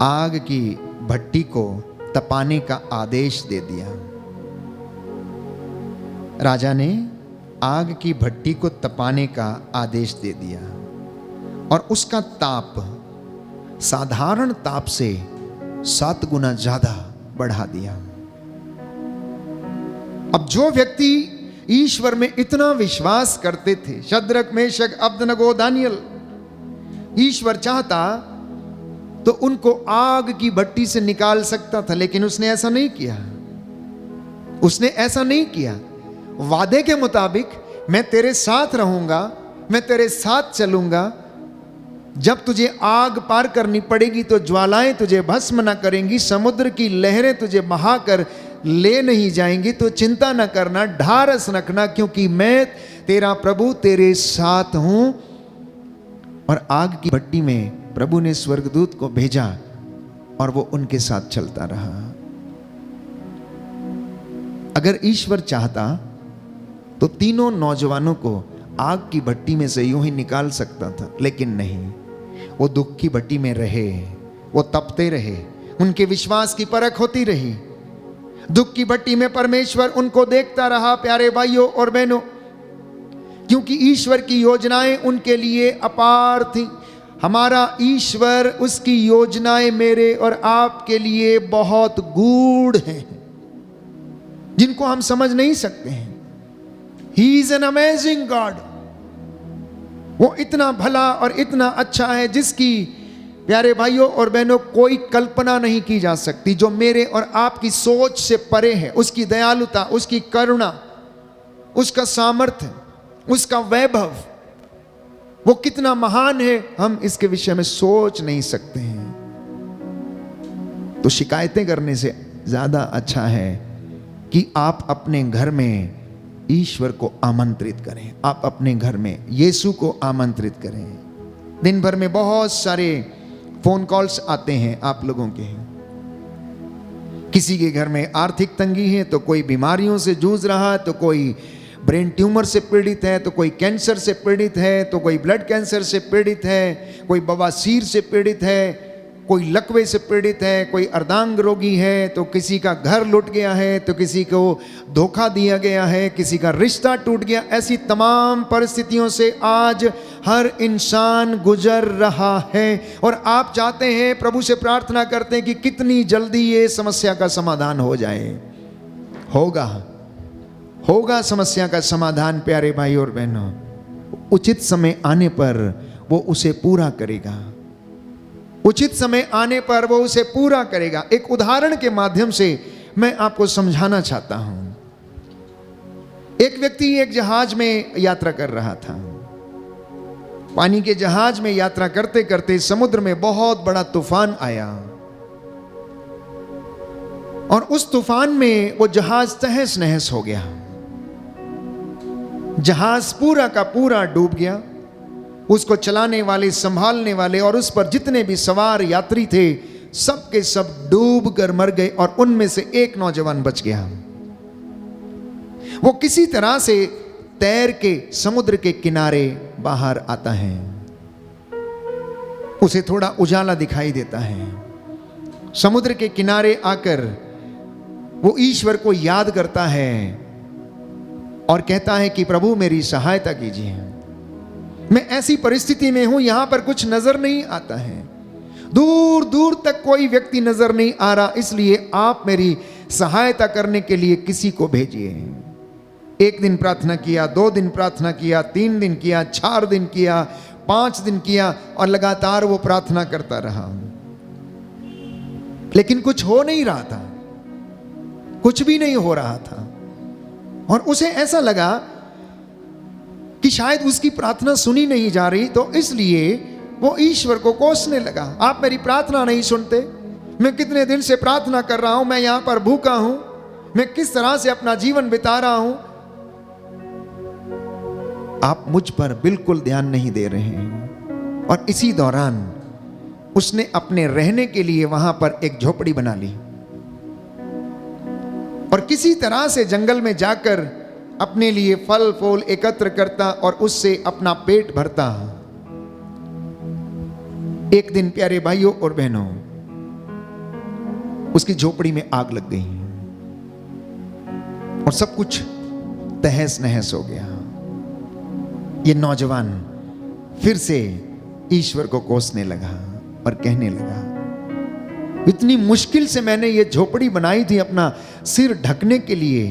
आग की भट्टी को तपाने का आदेश दे दिया। राजा ने आग की भट्टी को तपाने का आदेश दे दिया और उसका ताप साधारण ताप से 7 गुना ज्यादा बढ़ा दिया। अब जो व्यक्ति ईश्वर में इतना विश्वास करते थे, शद्रक, मेशक, अबदनगो, दानियल, ईश्वर चाहता तो उनको आग की भट्टी से निकाल सकता था, लेकिन उसने ऐसा नहीं किया। उसने ऐसा नहीं किया। वादे के मुताबिक मैं तेरे साथ रहूंगा, मैं तेरे साथ चलूंगा। जब तुझे आग पार करनी पड़ेगी तो ज्वालाएं तुझे भस्म न करेंगी, समुद्र की लहरें तुझे बहाकर ले नहीं जाएंगी, तो चिंता न करना, ढारस रखना, क्योंकि मैं तेरा प्रभु तेरे साथ हूं। और आग की भट्टी में प्रभु ने स्वर्गदूत को भेजा और वो उनके साथ चलता रहा। अगर ईश्वर चाहता तो तीनों नौजवानों को आग की भट्टी में से यूं ही निकाल सकता था, लेकिन नहीं। वो दुख की भट्टी में रहे, वो तपते रहे, उनके विश्वास की परख होती रही। दुख की भट्टी में परमेश्वर उनको देखता रहा। प्यारे भाइयों और बहनों, क्योंकि ईश्वर की योजनाएं उनके लिए अपार थी। हमारा ईश्वर, उसकी योजनाएं मेरे और आपके लिए बहुत गूढ़ हैं, जिनको हम समझ नहीं सकते हैं। He is an amazing God। वो इतना भला और इतना अच्छा है जिसकी, प्यारे भाइयों और बहनों, कोई कल्पना नहीं की जा सकती, जो मेरे और आपकी सोच से परे है। उसकी दयालुता, उसकी करुणा, उसका सामर्थ्य, उसका वैभव, वो कितना महान है, हम इसके विषय में सोच नहीं सकते हैं। तो शिकायतें करने से ज्यादा अच्छा है कि आप अपने घर में ईश्वर को आमंत्रित करें। आप अपने घर में यीशु को आमंत्रित करें। दिन भर में बहुत सारे फोन कॉल्स आते हैं आप लोगों के। किसी के घर में आर्थिक तंगी है, तो कोई बीमारियों से जूझ रहा है, तो कोई ब्रेन ट्यूमर से पीड़ित है, तो कोई कैंसर से पीड़ित है, तो कोई ब्लड कैंसर से पीड़ित है, कोई बवासीर से पीड़ित है, कोई लकवे से पीड़ित है, कोई अर्धांग रोगी है, तो किसी का घर लुट गया है, तो किसी को धोखा दिया गया है, किसी का रिश्ता टूट गया। ऐसी तमाम परिस्थितियों से आज हर इंसान गुजर रहा है। और आप चाहते हैं, प्रभु से प्रार्थना करते हैं कि कितनी जल्दी ये समस्या का समाधान हो जाए। होगा समस्या का समाधान, प्यारे भाई और बहनों। उचित समय आने पर वो उसे पूरा करेगा। उचित समय आने पर वो उसे पूरा करेगा। एक उदाहरण के माध्यम से मैं आपको समझाना चाहता हूं। एक व्यक्ति एक जहाज में यात्रा कर रहा था। पानी के जहाज में यात्रा करते करते समुद्र में बहुत बड़ा तूफान आया और उस तूफान में वो जहाज तहस नहस हो गया। जहाज पूरा का पूरा डूब गया। उसको चलाने वाले, संभालने वाले और उस पर जितने भी सवार यात्री थे, सब के सब डूब कर मर गए और उनमें से एक नौजवान बच गया। वो किसी तरह से तैर के समुद्र के किनारे बाहर आता है। उसे थोड़ा उजाला दिखाई देता है। समुद्र के किनारे आकर वो ईश्वर को याद करता है और कहता है कि प्रभु मेरी सहायता कीजिए, मैं ऐसी परिस्थिति में हूं, यहां पर कुछ नजर नहीं आता है, दूर दूर तक कोई व्यक्ति नजर नहीं आ रहा, इसलिए आप मेरी सहायता करने के लिए किसी को भेजिए। 1 दिन प्रार्थना किया, 2 दिन प्रार्थना किया, 3 दिन किया, 4 दिन किया, 5 दिन किया और लगातार वो प्रार्थना करता रहा, लेकिन कुछ हो नहीं रहा था, कुछ भी नहीं हो रहा था। और उसे ऐसा लगा कि शायद उसकी प्रार्थना सुनी नहीं जा रही, तो इसलिए वो ईश्वर को कोसने लगा। आप मेरी प्रार्थना नहीं सुनते, मैं कितने दिन से प्रार्थना कर रहा हूं, मैं यहां पर भूखा हूं, मैं किस तरह से अपना जीवन बिता रहा हूं, आप मुझ पर बिल्कुल ध्यान नहीं दे रहे हैं। और इसी दौरान उसने अपने रहने के लिए वहां पर एक झोपड़ी बना ली और किसी तरह से जंगल में जाकर अपने लिए फल फूल एकत्र करता और उससे अपना पेट भरता। एक दिन प्यारे भाइयों और बहनों, उसकी झोपड़ी में आग लग गई और सब कुछ तहस नहस हो गया। ये नौजवान फिर से ईश्वर को कोसने लगा और कहने लगा, इतनी मुश्किल से मैंने ये झोपड़ी बनाई थी अपना सिर ढकने के लिए,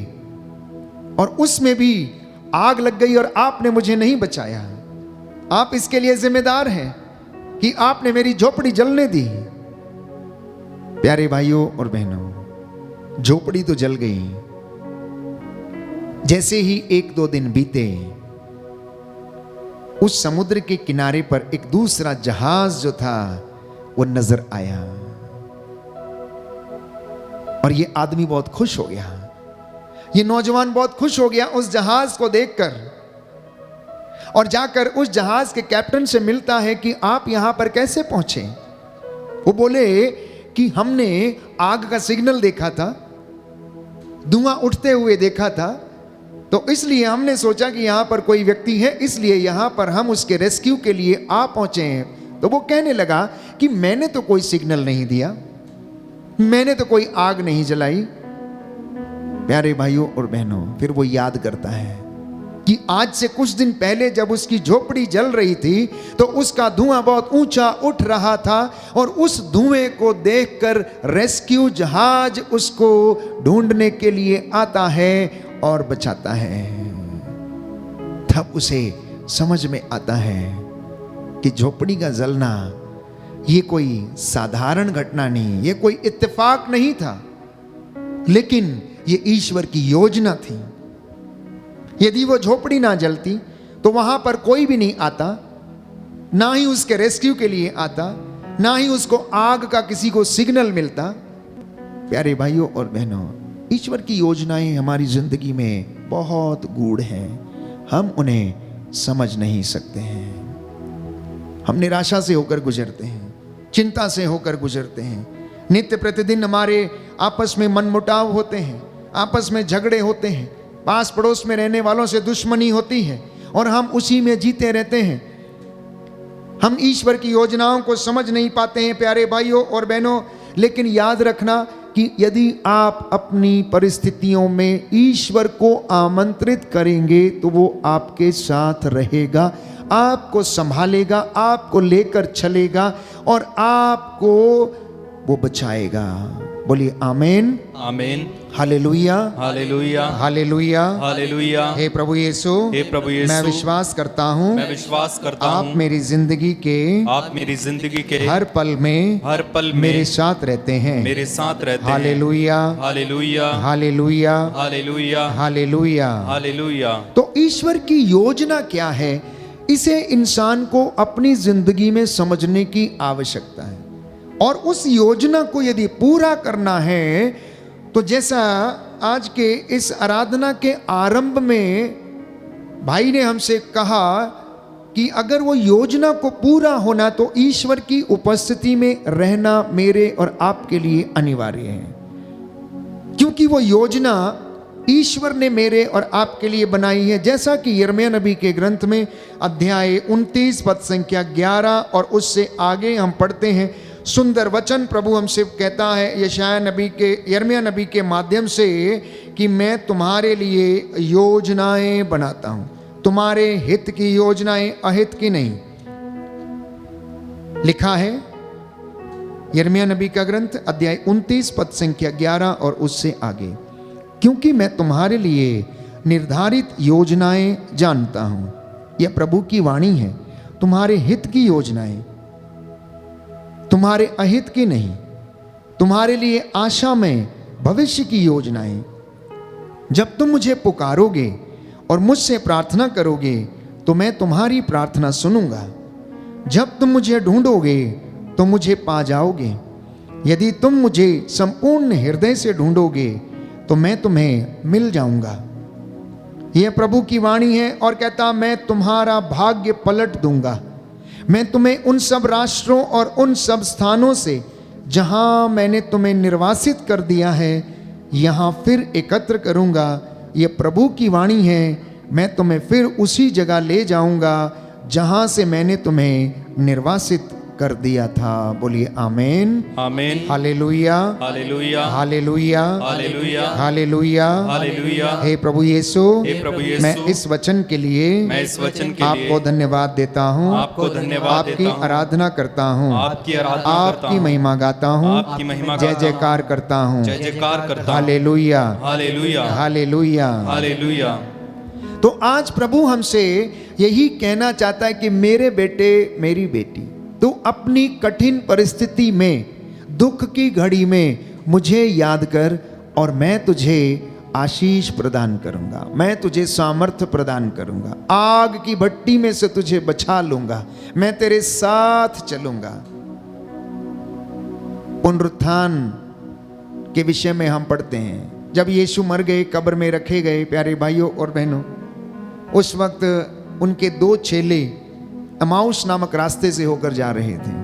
और उसमें भी आग लग गई और आपने मुझे नहीं बचाया। आप इसके लिए जिम्मेदार हैं कि आपने मेरी झोपड़ी जलने दी। प्यारे भाइयों और बहनों, झोपड़ी तो जल गई। जैसे ही 1-2 दिन बीते, उस समुद्र के किनारे पर एक दूसरा जहाज जो था वो नजर आया और ये आदमी बहुत खुश हो गया। ये नौजवान बहुत खुश हो गया उस जहाज को देखकर, और जाकर उस जहाज के कैप्टन से मिलता है कि आप यहां पर कैसे पहुंचे। वो बोले कि हमने आग का सिग्नल देखा था, धुआं उठते हुए देखा था, तो इसलिए हमने सोचा कि यहां पर कोई व्यक्ति है, इसलिए यहां पर हम उसके रेस्क्यू के लिए आ पहुंचे हैं। तो वो कहने लगा कि मैंने तो कोई सिग्नल नहीं दिया, मैंने तो कोई आग नहीं जलाई। प्यारे भाइयों और बहनों, फिर वो याद करता है कि आज से कुछ दिन पहले जब उसकी झोपड़ी जल रही थी तो उसका धुआं बहुत ऊंचा उठ रहा था, और उस धुएं को देखकर रेस्क्यू जहाज उसको ढूंढने के लिए आता है और बचाता है। तब उसे समझ में आता है कि झोपड़ी का जलना ये कोई साधारण घटना नहीं, ये कोई इत्तेफाक नहीं था, लेकिन ये ईश्वर की योजना थी। यदि वो झोपड़ी ना जलती तो वहां पर कोई भी नहीं आता, ना ही उसके रेस्क्यू के लिए आता, ना ही उसको आग का किसी को सिग्नल मिलता। प्यारे भाइयों और बहनों, ईश्वर की योजनाएं हमारी जिंदगी में बहुत गूढ़ हैं, हम उन्हें समझ नहीं सकते हैं। हम निराशा से होकर गुजरते हैं, चिंता से होकर गुजरते हैं। नित्य प्रतिदिन हमारे आपस में मनमुटाव होते हैं, आपस में झगड़े होते हैं, पास पड़ोस में रहने वालों से दुश्मनी होती है, और हम उसी में जीते रहते हैं। हम ईश्वर की योजनाओं को समझ नहीं पाते हैं प्यारे भाइयों और बहनों। लेकिन याद रखना कि यदि आप अपनी परिस्थितियों में ईश्वर को आमंत्रित करेंगे तो वो आपके साथ रहेगा, आपको संभालेगा, आपको लेकर चलेगा और आपको वो बचाएगा। बोलिए आमीन, आमीन, हालेलुया, हालेलुया, हालेलुया, हालेलुया। हे प्रभु यीशु, हे प्रभु यीशु, मैं विश्वास करता हूँ मैं विश्वास करता आप हूँ मेरी जिंदगी के आप मेरी जिंदगी के हर पल में मेरे साथ रहते हैं। मेरे साथ रहते हैं। Hallelujah, hallelujah, hallelujah, hallelujah, hallelujah. Hallelujah. तो ईश्वर की योजना क्या है, इसे इंसान को अपनी जिंदगी में समझने की आवश्यकता है। और उस योजना को यदि पूरा करना है तो जैसा आज के इस आराधना के आरंभ में भाई ने हमसे कहा कि अगर वो योजना को पूरा होना तो ईश्वर की उपस्थिति में रहना मेरे और आपके लिए अनिवार्य है, क्योंकि वो योजना ईश्वर ने मेरे और आपके लिए बनाई है। जैसा कि यिर्मयाह नबी के ग्रंथ में अध्याय 29 पद संख्या 11 और उससे आगे हम पढ़ते हैं, सुंदर वचन प्रभु हमसे कहता है यिर्मयाह नबी के माध्यम से कि मैं तुम्हारे लिए योजनाएं बनाता हूं, तुम्हारे हित की योजनाएं, अहित की नहीं। लिखा है यिर्मयाह नबी का ग्रंथ अध्याय 29 पद संख्या 11 और उससे आगे, क्योंकि मैं तुम्हारे लिए निर्धारित योजनाएं जानता हूं। यह प्रभु की वाणी है, तुम्हारे हित की योजनाएं, तुम्हारे अहित की नहीं, तुम्हारे लिए आशा में भविष्य की योजनाएं। जब तुम मुझे पुकारोगे और मुझसे प्रार्थना करोगे तो मैं तुम्हारी प्रार्थना सुनूंगा। जब तुम मुझे ढूंढोगे तो मुझे पा जाओगे। यदि तुम मुझे संपूर्ण हृदय से ढूंढोगे तो मैं तुम्हें मिल जाऊंगा। यह प्रभु की वाणी है और कहता, मैं तुम्हारा भाग्य पलट दूंगा। मैं तुम्हें उन सब राष्ट्रों और उन सब स्थानों से जहां मैंने तुम्हें निर्वासित कर दिया है यहां फिर एकत्र करूंगा। यह प्रभु की वाणी है, मैं तुम्हें फिर उसी जगह ले जाऊंगा जहां से मैंने तुम्हें निर्वासित कर दिया था। बोलिए आमीन, आमीन, hallelujah, hallelujah, hallelujah, hallelujah, hallelujah, hallelujah. हे प्रभु यीशु, हे प्रभु यीशु, मैं इस वचन के लिए आपको धन्यवाद देता हूँ, आपको धन्यवाद आपकी देता हूँ, आराधना करता हूँ, आपकी आराधना करता आपकी हूँ, महिमा गाता हूँ, आपकी महिमा जय गाता हूँ, जयकार करता हूँ, जय जयकार करता हूँ। Hallelujah, hallelujah, hallelujah, hallelujah. तो आज प्रभु हमसे यही कहना चाहता है कि मेरे बेटे, मेरी बेटी, तू अपनी कठिन परिस्थिति में दुख की घड़ी में मुझे याद कर और मैं तुझे आशीष प्रदान करूंगा, मैं तुझे सामर्थ्य प्रदान करूंगा, आग की भट्टी में से तुझे बचा लूंगा, मैं तेरे साथ चलूंगा। पुनरुत्थान के विषय में हम पढ़ते हैं, जब यीशु मर गए, कब्र में रखे गए, प्यारे भाइयों और बहनों, उस वक्त उनके 2 चेले एमाउस नामक रास्ते से होकर जा रहे थे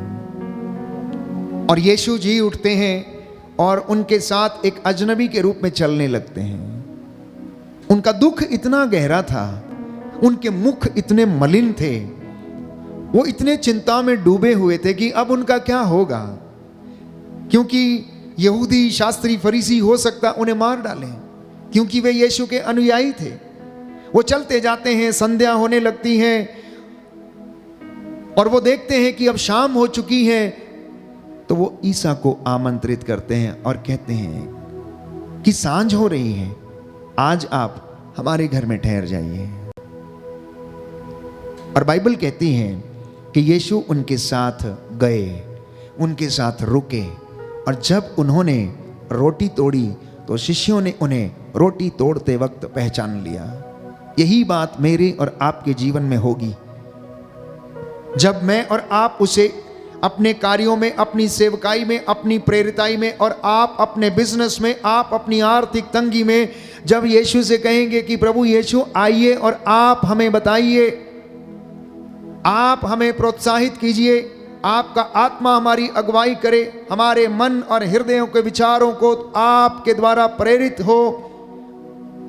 और यीशु जी उठते हैं और उनके साथ एक अजनबी के रूप में चलने लगते हैं। उनका दुख इतना गहरा था, उनके मुख इतने मलिन थे, वो इतने चिंता में डूबे हुए थे कि अब उनका क्या होगा, क्योंकि यहूदी शास्त्री फरीसी हो सकता उन्हें मार डालें, क्योंकि वे यीशु के अनुयायी थे। वो चलते जाते हैं, संध्या होने लगती है और वो देखते हैं कि अब शाम हो चुकी है, तो वो ईसा को आमंत्रित करते हैं और कहते हैं कि सांझ हो रही है, आज आप हमारे घर में ठहर जाइए। और बाइबल कहती है कि यीशु उनके साथ गए, उनके साथ रुके, और जब उन्होंने रोटी तोड़ी तो शिष्यों ने उन्हें रोटी तोड़ते वक्त पहचान लिया। यही बात मेरे और आपके जीवन में होगी। जब मैं और आप उसे अपने कार्यों में, अपनी सेवकाई में, अपनी प्रेरिताई में, और आप अपने बिजनेस में, आप अपनी आर्थिक तंगी में, जब यीशु से कहेंगे कि प्रभु यीशु आइए और आप हमें बताइए, आप हमें प्रोत्साहित कीजिए, आपका आत्मा हमारी अगुवाई करे, हमारे मन और हृदयों के विचारों को आपके द्वारा प्रेरित हो,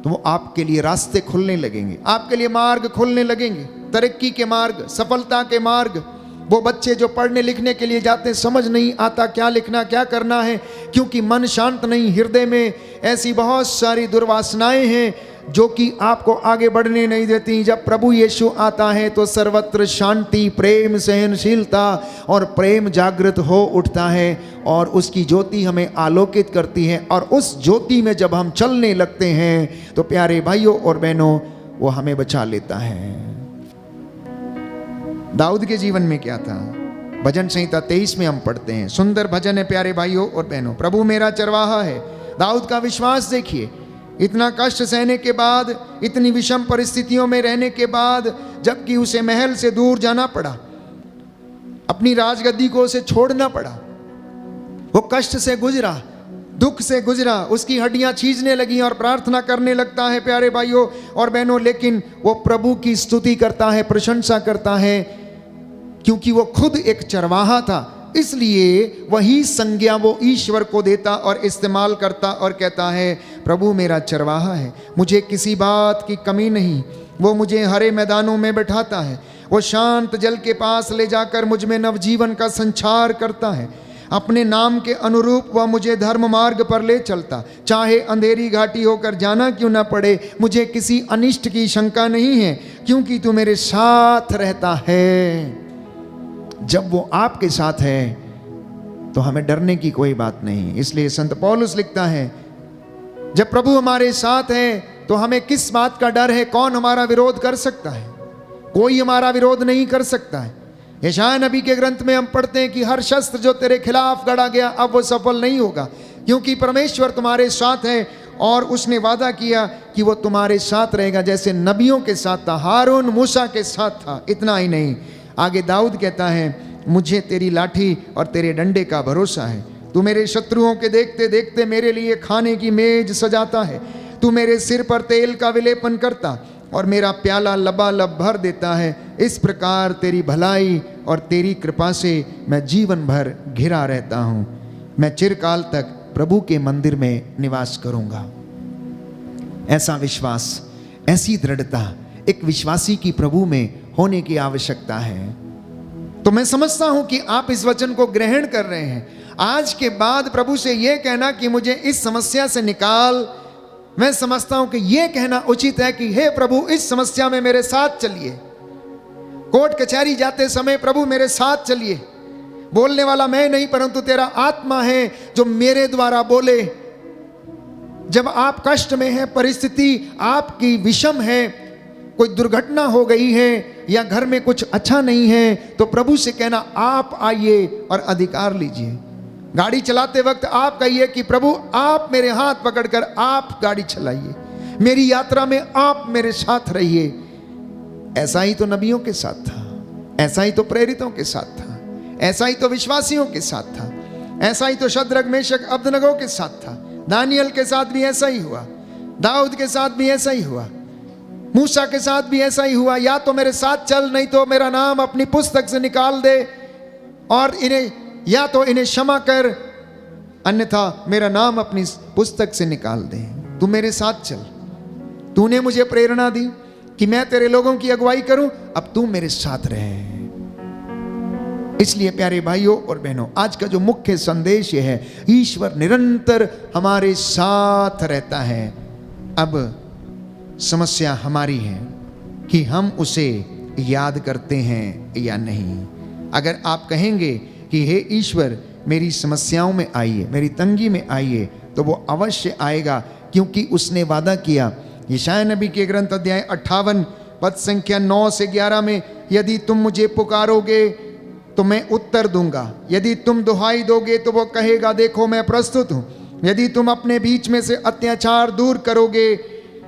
तो वो आपके लिए रास्ते खुलने लगेंगे, आपके लिए मार्ग खुलने लगेंगे, तरक्की के मार्ग, सफलता के मार्ग। वो बच्चे जो पढ़ने लिखने के लिए जाते हैं, समझ नहीं आता क्या लिखना, क्या करना है, क्योंकि मन शांत नहीं, हृदय में ऐसी बहुत सारी दुर्वासनाएं हैं जो कि आपको आगे बढ़ने नहीं देती। जब प्रभु यीशु आता है तो सर्वत्र शांति, प्रेम, सहनशीलता और प्रेम जागृत हो उठता है और उसकी ज्योति हमें आलोकित करती है, और उस ज्योति में जब हम चलने लगते हैं तो प्यारे भाइयों और बहनों, वो हमें बचा लेता है। दाऊद के जीवन में क्या था? भजन संहिता 23 में हम पढ़ते हैं, सुंदर भजन है प्यारे भाइयों और बहनों, प्रभु मेरा चरवाहा है। दाऊद का विश्वास देखिए, इतना कष्ट सहने के बाद, इतनी विषम परिस्थितियों में रहने के बाद, जबकि उसे महल से दूर जाना पड़ा, अपनी राजगद्दी को उसे छोड़ना पड़ा, वो कष्ट से गुजरा, दुख से गुजरा, उसकी हड्डियां छीजने लगी और प्रार्थना करने लगता है प्यारे भाइयों और बहनों, लेकिन वो प्रभु की स्तुति करता है, प्रशंसा करता है, क्योंकि वो खुद एक चरवाहा था, इसलिए वही संज्ञा वो ईश्वर को देता और इस्तेमाल करता और कहता है, प्रभु मेरा चरवाहा है, मुझे किसी बात की कमी नहीं, वो मुझे हरे मैदानों में बैठाता है, वो शांत जल के पास ले जाकर मुझ में नवजीवन का संचार करता है, अपने नाम के अनुरूप वह मुझे धर्म मार्ग पर ले चलता, चाहे अंधेरी घाटी होकर जाना क्यों ना पड़े, मुझे किसी अनिष्ट की शंका नहीं है, क्योंकि तू मेरे साथ रहता है। जब वो आपके साथ है तो हमें डरने की कोई बात नहीं। इसलिए संत पौलुस लिखता है, जब प्रभु हमारे साथ है तो हमें किस बात का डर है? कौन हमारा विरोध कर सकता है? कोई हमारा विरोध नहीं कर सकता है। यशायाह नबी के ग्रंथ में हम पढ़ते हैं कि हर शस्त्र जो तेरे खिलाफ गढ़ा गया अब वो सफल नहीं होगा, क्योंकि परमेश्वर तुम्हारे साथ है और उसने वादा किया कि वो तुम्हारे साथ रहेगा, जैसे नबियों के साथ था, हारून मूसा के साथ था। इतना ही नहीं, आगे दाऊद कहता है, मुझे तेरी लाठी और तेरे डंडे का भरोसा है, तू मेरे शत्रुओं के देखते देखते मेरे लिए खाने की मेज सजाता है, तू मेरे सिर पर तेल का विलेपन करता और मेरा प्याला लबालब भर देता है। इस प्रकार तेरी भलाई और तेरी कृपा से मैं जीवन भर घिरा रहता हूँ, मैं चिरकाल तक प्रभु के मंदिर में निवास करूँगा। ऐसा विश्वास, ऐसी दृढ़ता एक विश्वासी की प्रभु में होने की आवश्यकता है। तो मैं समझता हूं कि आप इस वचन को ग्रहण कर रहे हैं। आज के बाद प्रभु से यह कहना कि मुझे इस समस्या से निकाल, मैं समझता हूं कि यह कहना उचित है कि हे प्रभु इस समस्या में मेरे साथ चलिए। कोर्ट कचहरी जाते समय प्रभु मेरे साथ चलिए, बोलने वाला मैं नहीं परंतु तेरा आत्मा है जो मेरे द्वारा बोले। जब आप कष्ट में हैं, परिस्थिति आपकी विषम है, कोई दुर्घटना हो गई है या घर में कुछ अच्छा नहीं है, तो प्रभु से कहना आप आइए और अधिकार लीजिए। गाड़ी चलाते वक्त आप कहिए कि प्रभु आप मेरे हाथ पकड़कर आप गाड़ी चलाइए, मेरी यात्रा में आप मेरे साथ रहिए। ऐसा ही तो नबियों के साथ था, ऐसा ही तो प्रेरितों के साथ था, ऐसा ही तो विश्वासियों के साथ था, ऐसा ही तो शद्रक मेशक अबदनगो के साथ था, दानियल के साथ भी ऐसा ही हुआ, दाऊद के साथ भी ऐसा ही हुआ, मूसा के साथ भी ऐसा ही हुआ। या तो मेरे साथ चल, नहीं तो मेरा नाम अपनी पुस्तक से निकाल दे, और इन्हें या तो इन्हें क्षमा कर, अन्यथा मेरा नाम अपनी पुस्तक से निकाल दे। तू मेरे साथ चल, तूने मुझे प्रेरणा दी कि मैं तेरे लोगों की अगुवाई करूं, अब तू मेरे साथ रहे। इसलिए प्यारे भाइयों और बहनों, आज का जो मुख्य संदेश यह है, ईश्वर निरंतर हमारे साथ रहता है। अब समस्या हमारी है कि हम उसे याद करते हैं या नहीं। अगर आप कहेंगे कि हे ईश्वर मेरी समस्याओं में आइए, मेरी तंगी में आइए, तो वो अवश्य आएगा, क्योंकि उसने वादा किया। यशायाह नबी के ग्रंथ अध्याय 58 पद संख्या 9 से 11 में, यदि तुम मुझे पुकारोगे तो मैं उत्तर दूंगा, यदि तुम दुहाई दोगे तो वो कहेगा देखो मैं प्रस्तुत हूं, यदि तुम अपने बीच में से अत्याचार दूर करोगे,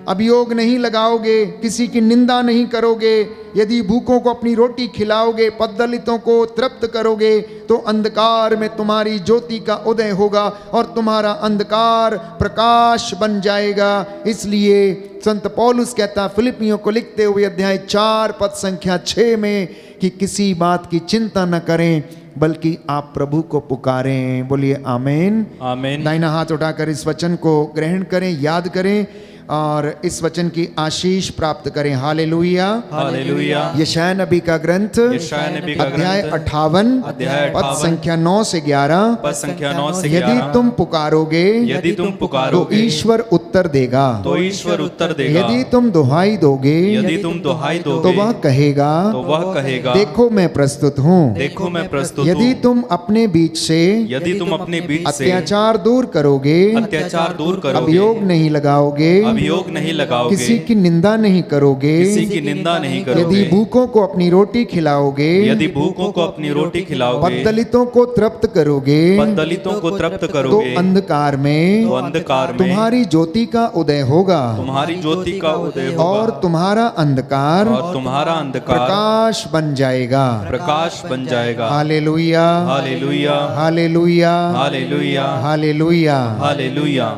अभियोग नहीं लगाओगे, किसी की निंदा नहीं करोगे, यदि भूखों को अपनी रोटी खिलाओगे, पददलितों को तृप्त करोगे, तो अंधकार में तुम्हारी ज्योति का उदय होगा और तुम्हारा अंधकार प्रकाश बन जाएगा। इसलिए संत पौलुस कहता फिलिपियों को लिखते हुए अध्याय 4 पद संख्या 6 में कि किसी बात की चिंता न करें, बल्कि आप प्रभु को पुकारें। बोलिए आमीन। आमीन। दाहिना हाथ उठाकर इस वचन को ग्रहण करें, याद करें और इस वचन की आशीष प्राप्त करें। Hallelujah, hallelujah. यशायाह नबी का ग्रंथ यशायाह नबी का अध्याय ग्रंथ 58 अध्याय पद 58 संख्या 9 से 11, पद संख्या 9 से यदि 11, तुम पुकारोगे यदि तुम तो पुकारोगे ईश्वर उत्तर देगा, तो ईश्वर उत्तर देगा, यदि तुम दुहाई दोगे यदि तुम दुहाई तो दोगे वह कहेगा तो वह कहेगा देखो मैं प्रस्तुत हूँ। देखो मैं प्रस्तुत यदि हूँ। तुम अपने बीच से यदि तुम अपने बीच से अत्याचार दूर करोगे, अत्याचार दूर करोगे, अभियोग नहीं लगाओगे, अभियोग नहीं लगाओगे, किसी की निंदा नहीं करोगे, किसी की निंदा नहीं करोगे, यदि भूखों को अपनी रोटी खिलाओगे, यदि भूखों को अपनी रोटी खिलाओगे, पददलितों को तृप्त करोगे, पददलितों को तृप्त तो करोगे, अंधकार में तो अंधकार में तुम्हारी ज्योति का उदय होगा तुम्हारी ज्योति का उदय होगा, और तुम्हारा अंधकार और तुम्हारा अंधकार प्रकाश बन जाएगा। प्रकाश बन जाएगा। Hallelujah, hallelujah, hallelujah, hallelujah, hallelujah. Hallelujah.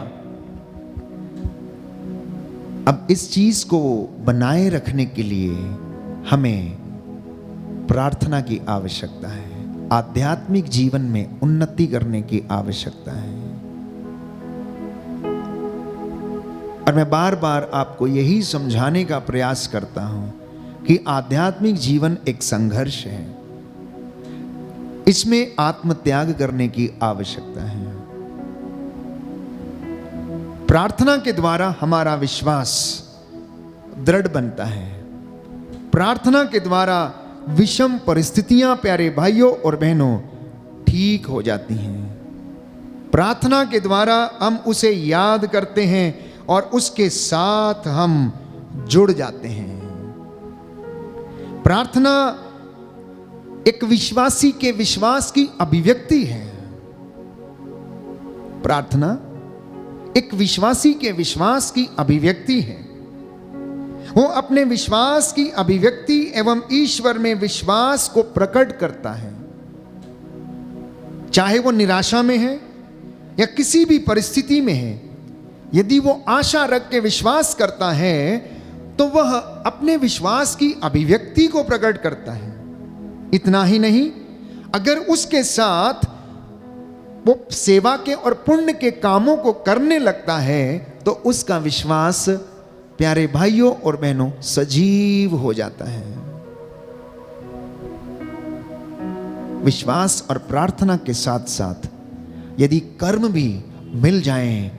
अब इस चीज को बनाए रखने के लिए हमें प्रार्थना की आवश्यकता है, आध्यात्मिक जीवन में उन्नति करने की आवश्यकता है। और मैं बार बार आपको यही समझाने का प्रयास करता हूं कि आध्यात्मिक जीवन एक संघर्ष है, इसमें आत्मत्याग करने की आवश्यकता है। प्रार्थना के द्वारा हमारा विश्वास दृढ़ बनता है। प्रार्थना के द्वारा विषम परिस्थितियां प्यारे भाइयों और बहनों ठीक हो जाती हैं। प्रार्थना के द्वारा हम उसे याद करते हैं और उसके साथ हम जुड़ जाते हैं। प्रार्थना एक विश्वासी के विश्वास की अभिव्यक्ति है। प्रार्थना एक विश्वासी के विश्वास की अभिव्यक्ति है। वो अपने विश्वास की अभिव्यक्ति एवं ईश्वर में विश्वास को प्रकट करता है। चाहे वो निराशा में है या किसी भी परिस्थिति में है, यदि वो आशा रख के विश्वास करता है तो वह अपने विश्वास की अभिव्यक्ति को प्रकट करता है। इतना ही नहीं, अगर उसके साथ वो सेवा के और पुण्य के कामों को करने लगता है तो उसका विश्वास प्यारे भाइयों और बहनों सजीव हो जाता है। विश्वास और प्रार्थना के साथ साथ यदि कर्म भी मिल जाएं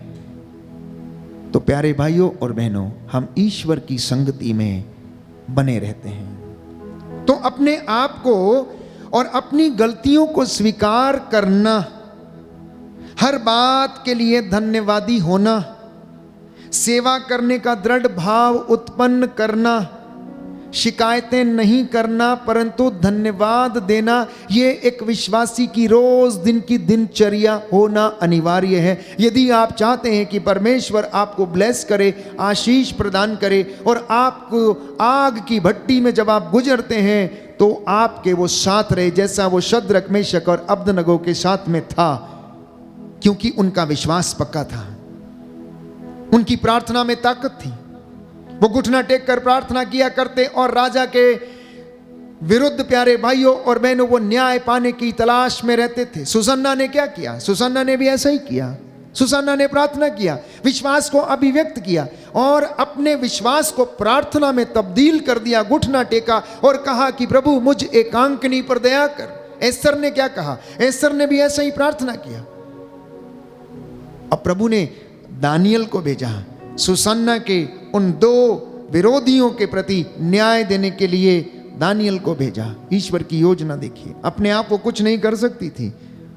तो प्यारे भाइयों और बहनों हम ईश्वर की संगति में बने रहते हैं। तो अपने आप को और अपनी गलतियों को स्वीकार करना, हर बात के लिए धन्यवादी होना, सेवा करने का दृढ़ भाव उत्पन्न करना, शिकायतें नहीं करना, परंतु धन्यवाद देना, ये एक विश्वासी की रोज दिन की दिनचर्या होना अनिवार्य है। यदि आप चाहते हैं कि परमेश्वर आपको ब्लेस करे, आशीष प्रदान करे, और आपको आग की भट्टी में जब आप गुजरते हैं तो आपके वो साथ रहे, जैसा वो शद्रक, मेशक और अबदनगो के साथ में था, क्योंकि उनका विश्वास पक्का था, उनकी प्रार्थना में ताकत थी। वो घुटना टेक कर प्रार्थना किया करते और राजा के विरुद्ध प्यारे भाइयों और बहनों वो न्याय पाने की तलाश में रहते थे। सुसन्ना ने क्या किया? सुसन्ना ने भी ऐसा ही किया। सुसन्ना ने प्रार्थना किया, विश्वास को अभिव्यक्त किया और अपने विश्वास को प्रार्थना में तब्दील कर दिया। घुटना टेका और कहा कि प्रभु मुझ एकांकनी पर दया कर। एस्तर ने क्या कहा? एस्तर ने भी ऐसा ही प्रार्थना किया। अब प्रभु ने दानियल को भेजा सुसन्ना के उन दो विरोधियों के प्रति न्याय देने के लिए। दानियल को भेजा। ईश्वर की योजना देखिए, अपने आप वो कुछ नहीं कर सकती थी,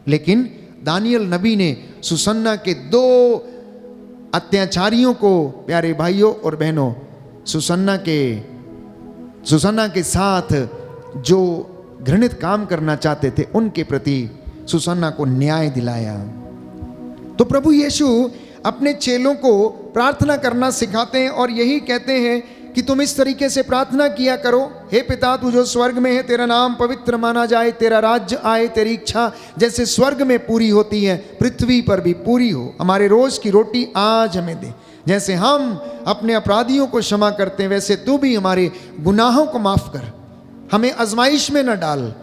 लेकिन दानियल नबी ने सुसन्ना के दो अत्याचारियों को, प्यारे भाइयों और बहनों, सुसन्ना के साथ जो घृणित काम करना चाहते थे उनके प्रति सुसन्ना को न्याय दिलाया। तो प्रभु यीशु अपने चेलों को प्रार्थना करना सिखाते हैं और यही कहते हैं कि तुम इस तरीके से प्रार्थना किया करो, हे पिता तू जो स्वर्ग में है, तेरा नाम पवित्र माना जाए, तेरा राज्य आए, तेरी इच्छा जैसे स्वर्ग में पूरी होती है पृथ्वी पर भी पूरी हो। हमारे रोज की रोटी आज हमें दे, जैसे हम अपने अपराधियों को क्षमा करते हैं वैसे तू भी हमारे गुनाहों को माफ कर। हमें आजमाइश में न डाल,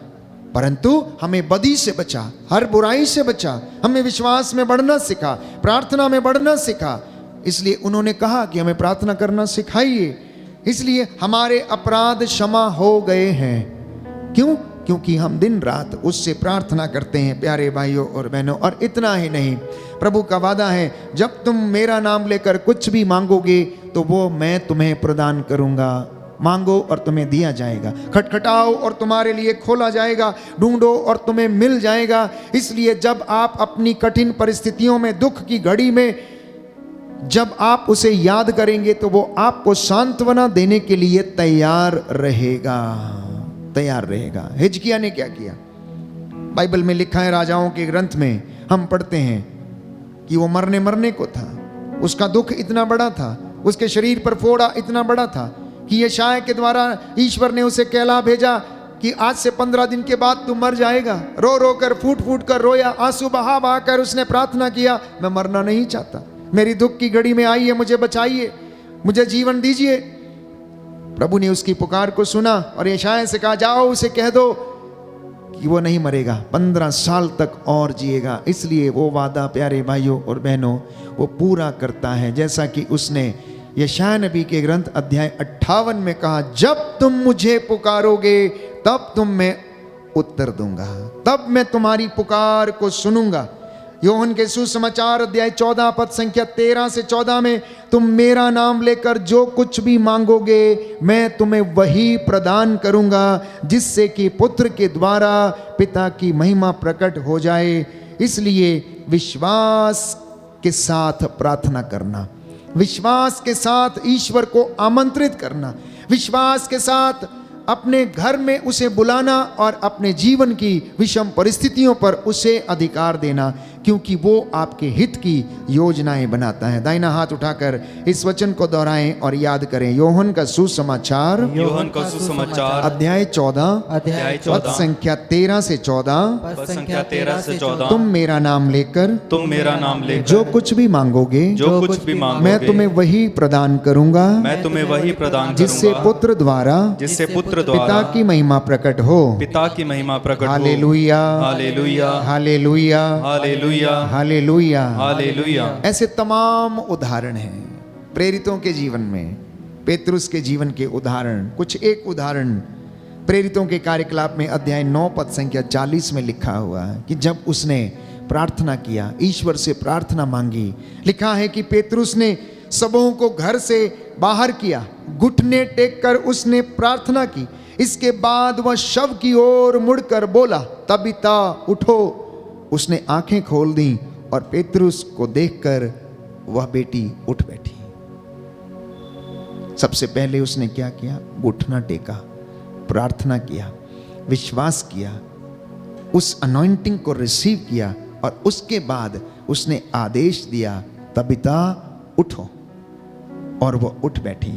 परंतु हमें बदी से बचा, हर बुराई से बचा। हमें विश्वास में बढ़ना सिखा, प्रार्थना में बढ़ना सिखा। इसलिए उन्होंने कहा कि हमें प्रार्थना करना सिखाइए। इसलिए हमारे अपराध क्षमा हो गए हैं। क्यों? क्योंकि हम दिन रात उससे प्रार्थना करते हैं, प्यारे भाइयों और बहनों। और इतना ही नहीं, प्रभु का वादा है, जब तुम मेरा नाम लेकर कुछ भी मांगोगे तो वो मैं तुम्हें प्रदान करूंगा। मांगो और तुम्हें दिया जाएगा, खटखटाओ और तुम्हारे लिए खोला जाएगा, ढूंढो और तुम्हें मिल जाएगा। इसलिए जब आप अपनी कठिन परिस्थितियों में, दुख की घड़ी में जब आप उसे याद करेंगे तो वो आपको सांत्वना देने के लिए तैयार रहेगा। हिजकिय्याह ने क्या किया? बाइबल में लिखा है, राजाओं के ग्रंथ में हम पढ़ते हैं कि वो मरने को था। उसका दुख इतना बड़ा था, उसके शरीर पर फोड़ा इतना बड़ा था कि यशायाह के द्वारा ईश्वर ने उसे कहला भेजा कि आज से 15 दिन के बाद तू मर जाएगा। रो रो कर, फूट फूट कर रोया, आंसू बहा बहा कर उसने प्रार्थना किया, मैं मरना नहीं चाहता, मेरी दुख की घड़ी में आई है, मुझे बचाइए, मुझे जीवन दीजिए। प्रभु ने उसकी पुकार को सुना और यशायाह से कहा, जाओ उसे कह दो कि वो नहीं मरेगा, 15 साल तक और जिएगा। इसलिए वो वादा, प्यारे भाइयों और बहनों, वो पूरा करता है, जैसा कि उसने यशायाह नबी के ग्रंथ अध्याय 58 में कहा, जब तुम मुझे पुकारोगे तब तुम मैं उत्तर दूंगा, तब मैं तुम्हारी पुकार को सुनूंगा। योहन के सुसमाचार अध्याय 14 पद संख्या 13 से 14 में, तुम मेरा नाम लेकर जो कुछ भी मांगोगे मैं तुम्हें वही प्रदान करूंगा, जिससे कि पुत्र के द्वारा पिता की महिमा प्रकट हो जाए। इसलिए विश्वास के साथ प्रार्थना करना, विश्वास के साथ ईश्वर को आमंत्रित करना, विश्वास के साथ अपने घर में उसे बुलाना और अपने जीवन की विषम परिस्थितियों पर उसे अधिकार देना, क्योंकि वो आपके हित की योजनाएं बनाता है। दाहिना हाथ उठाकर इस वचन को दोहराएं और याद करें। योहन का सुसमाचार अध्याय 14 पद संख्या 13 से 14, तुम मेरा नाम लेकर जो कुछ भी मांगोगे मैं तुम्हें वही प्रदान करूंगा, जिससे पुत्र द्वारा पिता की महिमा प्रकट हो। Hallelujah, hallelujah, hallelujah, hallelujah, hallelujah, hallelujah. ऐसे तमाम उदाहरण हैं प्रेरितों के जीवन में, पेतरुस के जीवन के उदाहरण। कुछ एक उदाहरण प्रेरितों के कार्यकलाप में अध्याय 9 पद संख्या 40 में लिखा हुआ है कि जब उसने प्रार्थना किया, ईश्वर से प्रार्थना मांगी, लिखा है कि पेतरुस ने सबों को घर से बाहर किया, घुटने टेक कर उसने प्रार्थना की। इसके बाद वह शव की ओर मुड़कर बोला, तबीता उठो। उसने आंखें खोल दी और पेतरुस को देखकर वह बेटी उठ बैठी। सबसे पहले उसने क्या किया? घुटना टेका, प्रार्थना किया, विश्वास किया, उस अनॉइंटिंग को रिसीव किया और उसके बाद उसने आदेश दिया, तबीता उठो, और वो उठ बैठी।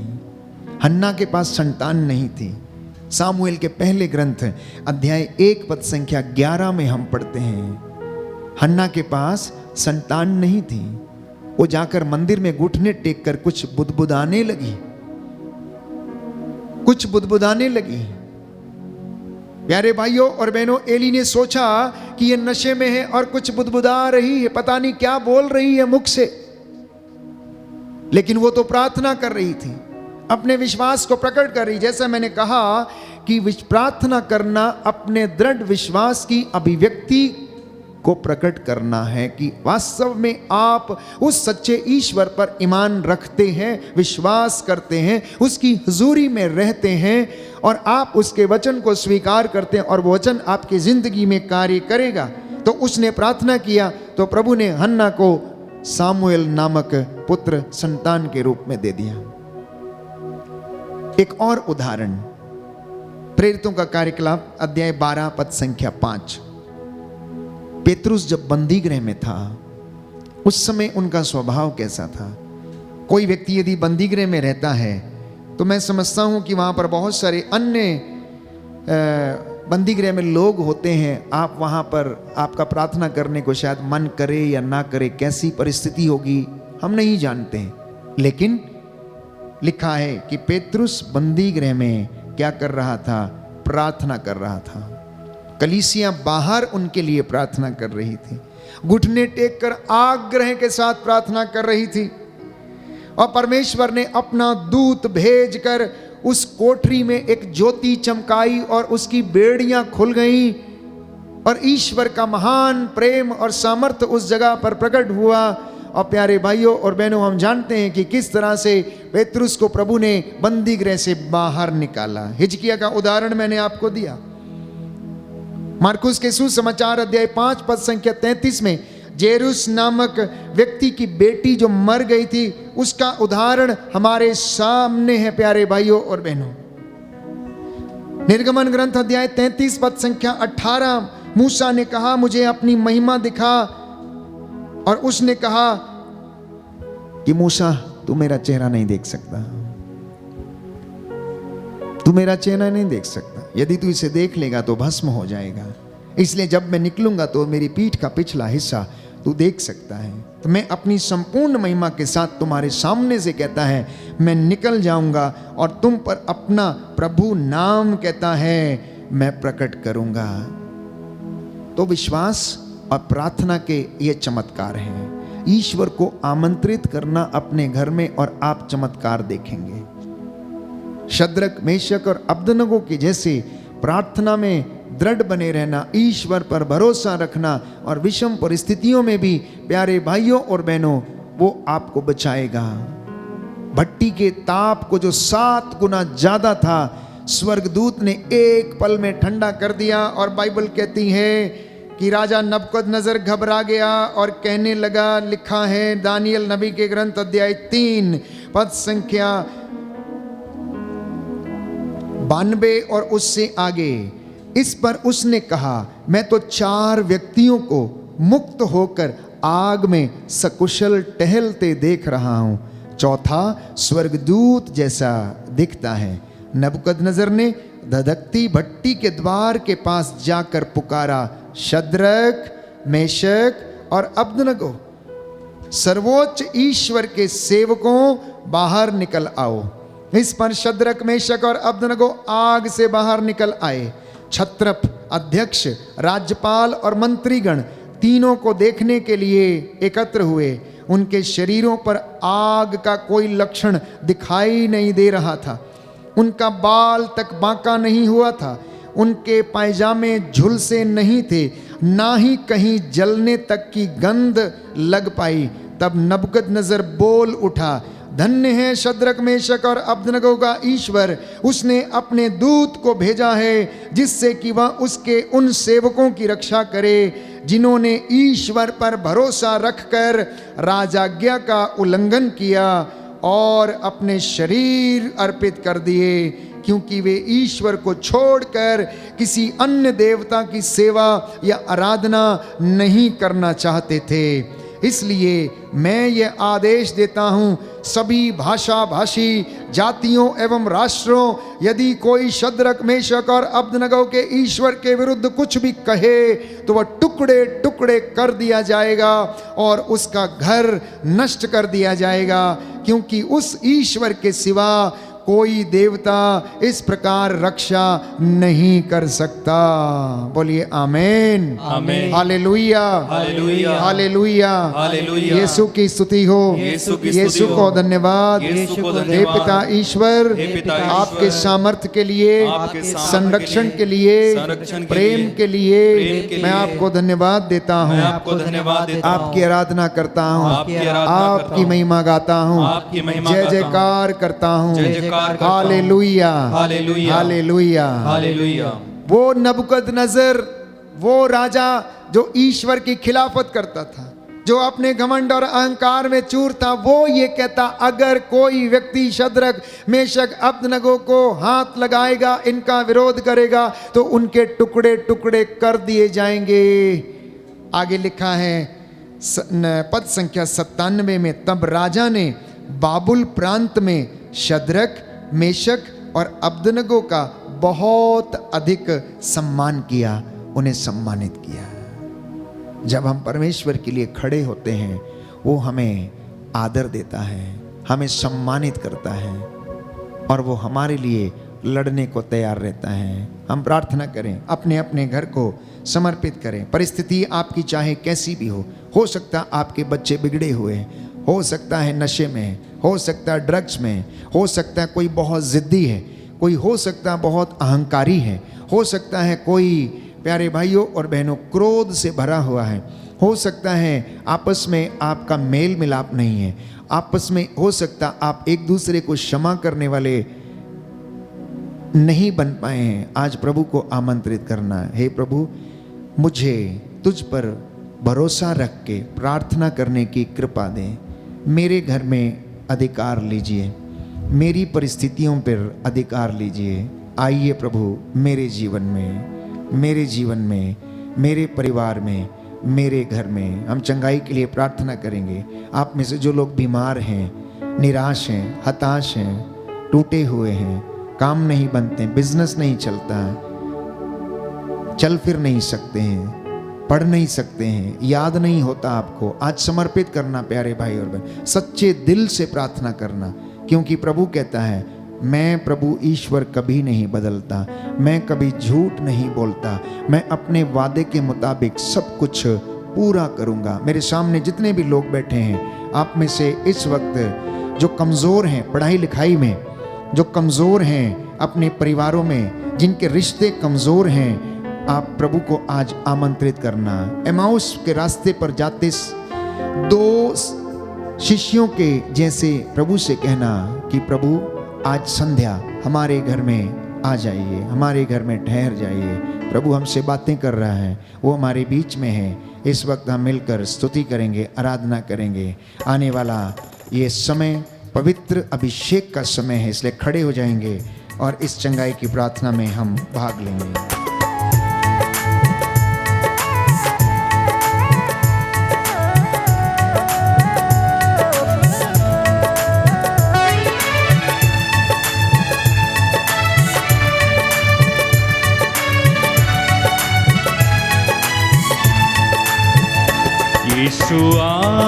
हन्ना के पास संतान नहीं थी। सामुएल के पहले ग्रंथ अध्याय 1 पद संख्या 11 में हम पढ़ते हैं, हन्ना के पास संतान नहीं थी। वो जाकर मंदिर में घुटने टेक कर कुछ बुदबुदाने लगी, कुछ बुदबुदाने लगी। प्यारे भाइयों और बहनों, एली ने सोचा कि ये नशे में है और कुछ बुदबुदा रही है, पता नहीं क्या बोल रही है मुख से, लेकिन वो तो प्रार्थना कर रही थी, अपने विश्वास को प्रकट कर रही। जैसा मैंने कहा कि प्रार्थना करना अपने दृढ़ विश्वास की अभिव्यक्ति को प्रकट करना है कि वास्तव में आप उस सच्चे ईश्वर पर ईमान रखते हैं, विश्वास करते हैं, उसकी हुजूरी में रहते हैं और आप उसके वचन को स्वीकार करते हैं और वो वचन आपकी जिंदगी में कार्य करेगा। तो उसने प्रार्थना किया तो प्रभु ने हन्ना को सामुएल नामक पुत्र संतान के रूप में दे दिया। एक और उदाहरण, प्रेरितों का कार्यकलाप अध्याय 12 पद संख्या 5। पेतरुस जब बंदी गृह में था उस समय उनका स्वभाव कैसा था? कोई व्यक्ति यदि बंदी गृह में रहता है तो मैं समझता हूं कि वहां पर बहुत सारे अन्य बंदी गृह में लोग होते हैं। आप वहां पर आपका प्रार्थना करने को शायद मन करे या ना करे, कैसी परिस्थिति होगी हम नहीं जानते हैं, लेकिन लिखा है कि पेतरुस बंदी गृह में क्या कर रहा था? प्रार्थना कर रहा था। कलीसियां बाहर उनके लिए प्रार्थना कर रही थी, घुटने टेक कर आग्रह के साथ प्रार्थना कर रही थी और परमेश्वर ने अपना दूत भेजकर उस कोठरी में एक ज्योति चमकाई और उसकी बेड़ियां खुल गईं और ईश्वर का महान प्रेम और सामर्थ्य उस जगह पर प्रकट हुआ। और प्यारे भाइयों और बहनों, हम जानते हैं कि किस तरह से पेतरुस को प्रभु ने बंदी गृह से बाहर निकाला। हिजकिया का उदाहरण मैंने आपको दिया। मार्कुस के सुसमाचार अध्याय 5 पद संख्या 33 में जेरुस नामक व्यक्ति की बेटी जो मर गई थी उसका उदाहरण हमारे सामने है। प्यारे भाइयों और बहनों, निर्गमन ग्रंथ अध्याय 33 पद संख्या 18, मूसा ने कहा मुझे अपनी महिमा दिखा, और उसने कहा कि मूसा तू मेरा चेहरा नहीं देख सकता, तू मेरा चेहरा नहीं देख सकता, यदि तू इसे देख लेगा तो भस्म हो जाएगा, इसलिए जब मैं निकलूंगा तो मेरी पीठ का पिछला हिस्सा तू देख सकता है। तो मैं अपनी संपूर्ण महिमा के साथ तुम्हारे सामने से कहता है मैं निकल जाऊंगा और तुम पर अपना प्रभु नाम कहता है मैं प्रकट करूंगा। तो विश्वास और प्रार्थना के ये चमत्कार हैं। ईश्वर को आमंत्रित करना अपने घर में और आप चमत्कार देखेंगे। शद्रक, मेशक और अब्दनगो के जैसे प्रार्थना में दृढ़ बने रहना, ईश्वर पर भरोसा रखना और विषम परिस्थितियों में भी प्यारे भाइयों और बहनों वो आपको बचाएगा। भट्टी के ताप को जो 7 गुना ज्यादा था स्वर्गदूत ने एक पल में ठंडा कर दिया। और बाइबल कहती है कि राजा नबूकदनेस्सर घबरा गया और कहने लगा, लिखा है दानियल नबी के ग्रंथ अध्याय 3 पद संख्या 92 और उससे आगे, इस पर उसने कहा मैं तो 4 व्यक्तियों को मुक्त होकर आग में सकुशल टहलते देख रहा हूं, चौथा स्वर्गदूत जैसा दिखता है। नबूकदनेस्सर ने धधकती भट्टी के द्वार के पास जाकर पुकारा, शद्रक, मेशक और अब्दनगो, सर्वोच्च ईश्वर के सेवकों बाहर निकल आओ। इस पर शद्रक, मेशक और अब्दनगो आग से बाहर निकल आए। छत्रप, अध्यक्ष, राज्यपाल और मंत्रीगण तीनों को देखने के लिए एकत्र हुए। उनके शरीरों पर आग का कोई लक्षण दिखाई नहीं दे रहा था, उनका बाल तक बांका नहीं हुआ था, उनके पायजामे झुलसे नहीं थे, ना ही कहीं जलने तक की गंध लग पाई। तब नबूकदनेस्सर बोल उठा, धन्य है शद्रक, मेशक और अब्दनगो का ईश्वर, उसने अपने दूत को भेजा है जिससे कि वह उसके उन सेवकों की रक्षा करे जिन्होंने ईश्वर पर भरोसा रखकर राजाज्ञा का उल्लंघन किया और अपने शरीर अर्पित कर दिए, क्योंकि वे ईश्वर को छोड़कर किसी अन्य देवता की सेवा या आराधना नहीं करना चाहते थे। इसलिए मैं ये आदेश देता हूँ, सभी भाषा भाषी जातियों एवं राष्ट्रों, यदि कोई शद्रक मेशक और अबदनगो के ईश्वर के विरुद्ध कुछ भी कहे तो वह टुकड़े टुकड़े कर दिया जाएगा और उसका घर नष्ट कर दिया जाएगा, क्योंकि उस ईश्वर के सिवा कोई देवता इस प्रकार रक्षा नहीं कर सकता। बोलिए आमेन, आमेन। Hallelujah, hallelujah, hallelujah, hallelujah. Yeshu की स्तुति हो, यीशु की स्तुति यीशु हो। को धन्यवाद। यीशु को हे धन्यवाद। पिता ईश्वर, हे पिता ईश्वर, आपके सामर्थ्य के लिए, आपके सामर्थ्य संरक्षण के के लिए, लिए, संरक्षण के प्रेम लिए, के लिए प्रेम के मैं लिए आपको धन्यवाद देता मैं हूँ, आपको धन्यवाद देता हूँ। आपकी आराधना करता हूँ, आपकी आराधना करता आपकी हूँ। महिमा गाता हूँ, आपकी महिमा जय गाता हूँ। जयकार करता हूँ, जय जयकार करता हूँ। Hallelujah, hallelujah, hallelujah. हालेलुया। वो नबूकदनेस्सर, वो राजा जो ईश्वर की खिलाफत करता था, जो अपने घमंड और अहंकार में चूर था, वो ये कहता, अगर कोई व्यक्ति शद्रक मेशक अबदनगो को हाथ लगाएगा, इनका विरोध करेगा, तो उनके टुकड़े टुकड़े कर दिए जाएंगे। आगे लिखा है पद संख्या 97 में, तब राजा ने बाबुल प्रांत में शद्रक मेशक और अबदनगो का बहुत अधिक सम्मान किया, उन्हें सम्मानित किया। जब हम परमेश्वर के लिए खड़े होते हैं, वो हमें आदर देता है, हमें सम्मानित करता है और वो हमारे लिए लड़ने को तैयार रहता है। हम प्रार्थना करें, अपने अपने घर को समर्पित करें। परिस्थिति आपकी चाहे कैसी भी हो सकता है आपके बच्चे बिगड़े हुए हैं, हो सकता है नशे में, हो सकता है ड्रग्स में, हो सकता है कोई बहुत ज़िद्दी है, कोई हो सकता है बहुत अहंकारी है, हो सकता है कोई प्यारे भाइयों और बहनों क्रोध से भरा हुआ है, हो सकता है आपस में आपका मेल मिलाप नहीं है, आपस में हो सकता आप एक दूसरे को क्षमा करने वाले नहीं बन पाए हैं। आज प्रभु को आमंत्रित करना है, हे प्रभु मुझे तुझ पर भरोसा रख के प्रार्थना करने की कृपा दें। मेरे घर में अधिकार लीजिए, मेरी परिस्थितियों पर अधिकार लीजिए। आइए प्रभु मेरे जीवन में, मेरे जीवन में, मेरे परिवार में, मेरे घर में। हम चंगाई के लिए प्रार्थना करेंगे। आप में से जो लोग बीमार हैं, निराश हैं, हताश हैं, टूटे हुए हैं, काम नहीं बनते, बिजनेस नहीं चलता, चल फिर नहीं सकते हैं, पढ़ नहीं सकते हैं, याद नहीं होता आपको, आज समर्पित करना प्यारे भाई और बहन, सच्चे दिल से प्रार्थना करना, क्योंकि प्रभु कहता है मैं प्रभु ईश्वर कभी नहीं बदलता, मैं कभी झूठ नहीं बोलता, मैं अपने वादे के मुताबिक सब कुछ पूरा करूंगा। मेरे सामने जितने भी लोग बैठे हैं, आप में से इस वक्त जो कमज़ोर हैं पढ़ाई लिखाई में, जो कमज़ोर हैं अपने परिवारों में, जिनके रिश्ते कमज़ोर हैं, आप प्रभु को आज आमंत्रित करना। एमाउस के रास्ते पर जाते दो शिष्यों के जैसे प्रभु से कहना कि प्रभु आज संध्या हमारे घर में आ जाइए, हमारे घर में ठहर जाइए। प्रभु हमसे बातें कर रहा है, वो हमारे बीच में है। इस वक्त हम मिलकर स्तुति करेंगे, आराधना करेंगे। आने वाला ये समय पवित्र अभिषेक का समय है, इसलिए खड़े हो जाएंगे और इस चंगाई की प्रार्थना में हम भाग लेंगे। यीशु आजा,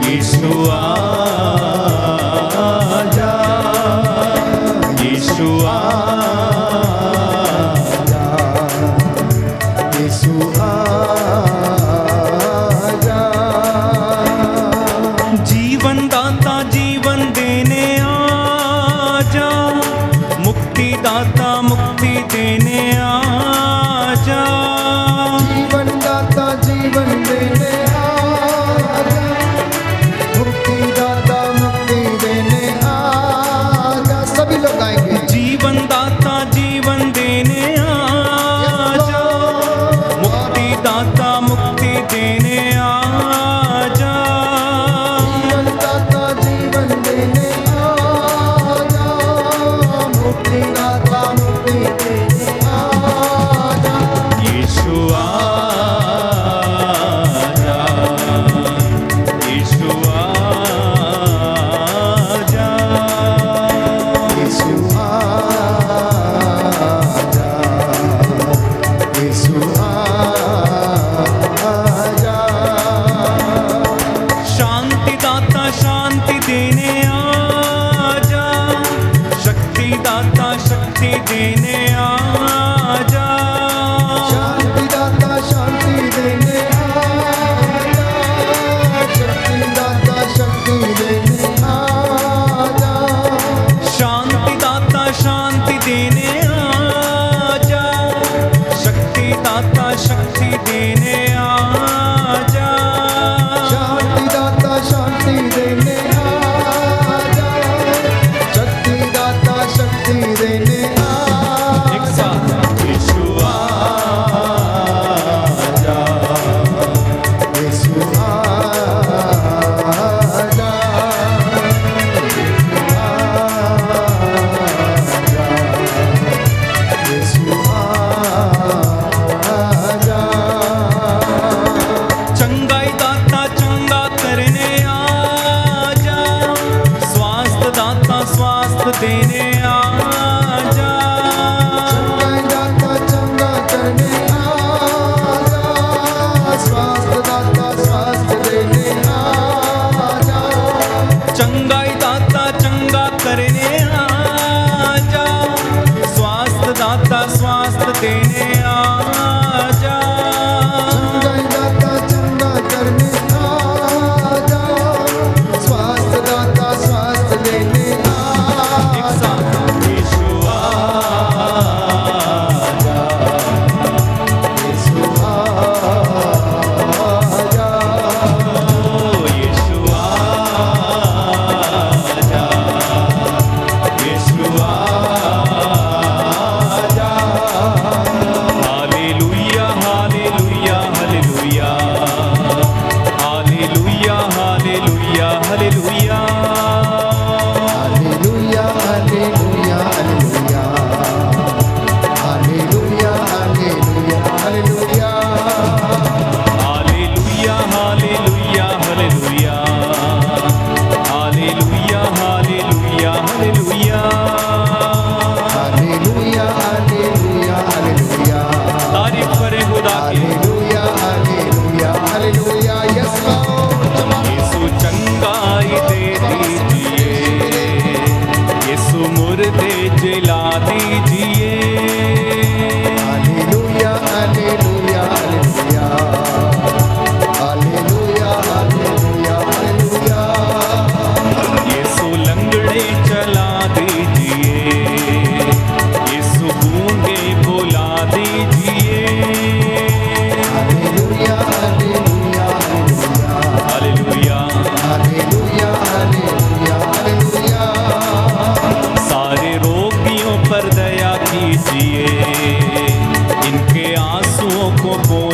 यीशु आजा, यीशु आजा, यीशु आजा। जीवन दाता जीवन देने आजा, मुक्ति दाता मुक्ति देने आजा, जीवन दाता जीवन दे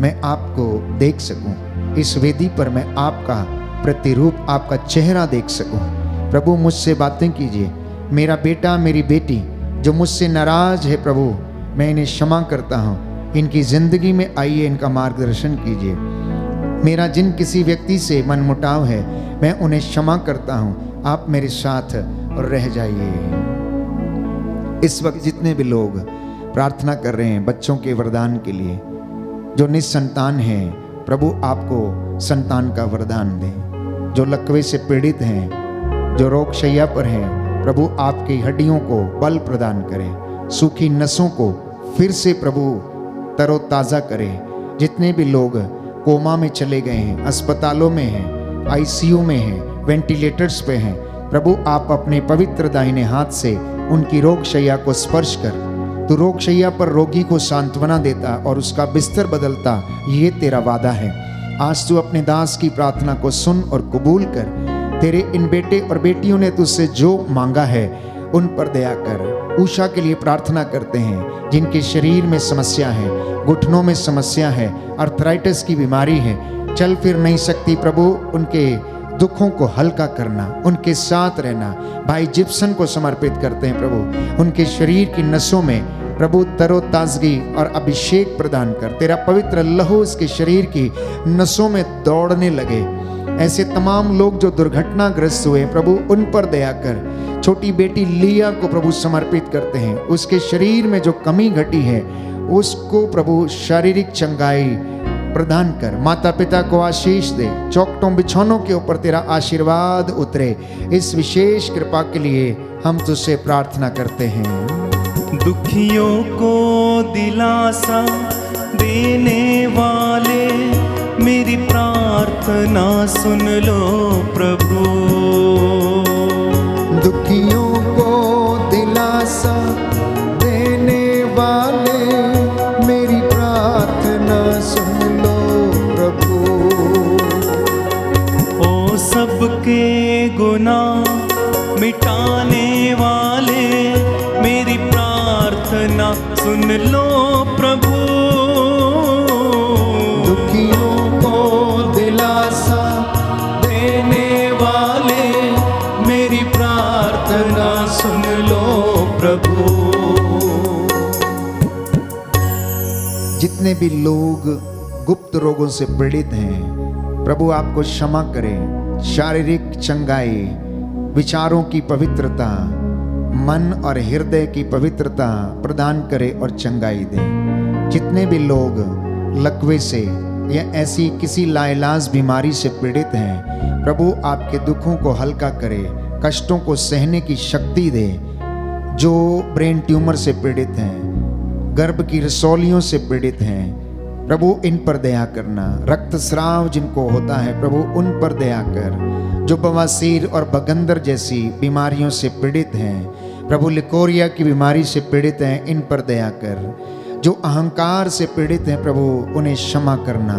मैं आपको देख सकूं, इस वेदी पर मैं आपका प्रतिरूप, आपका चेहरा देख सकूं। प्रभु मुझसे बातें कीजिए। मेरा बेटा मेरी बेटी जो मुझसे नाराज है प्रभु, मैं इन्हें क्षमा करता हूँ। इनकी ज़िंदगी में आइए, इनका मार्गदर्शन कीजिए। मेरा जिन किसी व्यक्ति से मनमुटाव है, मैं उन्हें क्षमा करता हूँ। आप मेरे साथ रह जाइए। इस वक्त जितने भी लोग प्रार्थना कर रहे हैं बच्चों के वरदान के लिए, जो निसंतान हैं, प्रभु आपको संतान का वरदान दें। जो लकवे से पीड़ित हैं, जो रोग शैया पर हैं, प्रभु आपकी हड्डियों को बल प्रदान करें। सूखी नसों को फिर से प्रभु तरोताज़ा करें। जितने भी लोग कोमा में चले गए हैं, अस्पतालों में हैं, आईसीयू में हैं, वेंटिलेटर्स पे हैं, प्रभु आप अपने पवित्र दाहिने हाथ से उनकी रोग शैया को स्पर्श कर। तो रोग शैया पर रोगी को सांत्वना देता और उसका बिस्तर बदलता, ये तेरा वादा है। आज तू अपने दास की प्रार्थना को सुन और कबूल कर। तेरे इन बेटे और बेटियों ने तुझसे जो मांगा है उन पर दया कर। उषा के लिए प्रार्थना करते हैं, जिनके शरीर में समस्या है, घुटनों में समस्या है, अर्थराइटिस की बीमारी है, चल फिर नहीं सकती, प्रभु उनके दुखों को हल्का करना, उनके साथ रहना। भाई जिप्सन को समर्पित करते हैं प्रभु, उनके शरीर की नसों में प्रभु तरोताजगी और अभिषेक प्रदान कर। तेरा पवित्र लहू इसके शरीर की नसों में दौड़ने लगे। ऐसे तमाम लोग जो दुर्घटनाग्रस्त हुए, प्रभु उन पर दया कर। छोटी बेटी लिया को प्रभु समर्पित करते हैं, उसके शरीर में जो कमी घटी है उसको प्रभु शारीरिक चंगाई प्रदान कर। माता पिता को आशीष दे, चौखटों बिछौनों के ऊपर तेरा आशीर्वाद उतरे। इस विशेष कृपा के लिए हम तुझसे प्रार्थना करते हैं। दुखियों को दिलासा देने वाले, मेरी प्रार्थना सुन लो प्रभु। दुखियों को दिलासा देने वाले, मेरी प्रार्थना सुन लो प्रभु। ओ सबके गुनाह मिटाने वाले, मेरी प्रार्थना सुन लो प्रभु। दुखियों को दिलासा देने वाले, मेरी प्रार्थना सुन लो प्रभु। जितने भी लोग गुप्त रोगों से पीड़ित हैं, प्रभु आपको क्षमा करें। शारीरिक चंगाई, विचारों की पवित्रता, मन और हृदय की पवित्रता प्रदान करे और चंगाई दे। जितने भी लोग लकवे से या ऐसी किसी लाइलाज बीमारी से पीड़ित हैं, प्रभु आपके दुखों को हल्का करे, कष्टों को सहने की शक्ति दे। जो ब्रेन ट्यूमर से पीड़ित हैं, गर्भ की रसौलियों से पीड़ित हैं, प्रभु इन पर दया करना। रक्तस्राव जिनको होता है, प्रभु उन पर दया कर। जो बवासीर और बगंदर जैसी बीमारियों से पीड़ित हैं, प्रभु लिकोरिया की बीमारी से पीड़ित हैं, इन पर दया कर। जो अहंकार से पीड़ित हैं, प्रभु उन्हें क्षमा करना।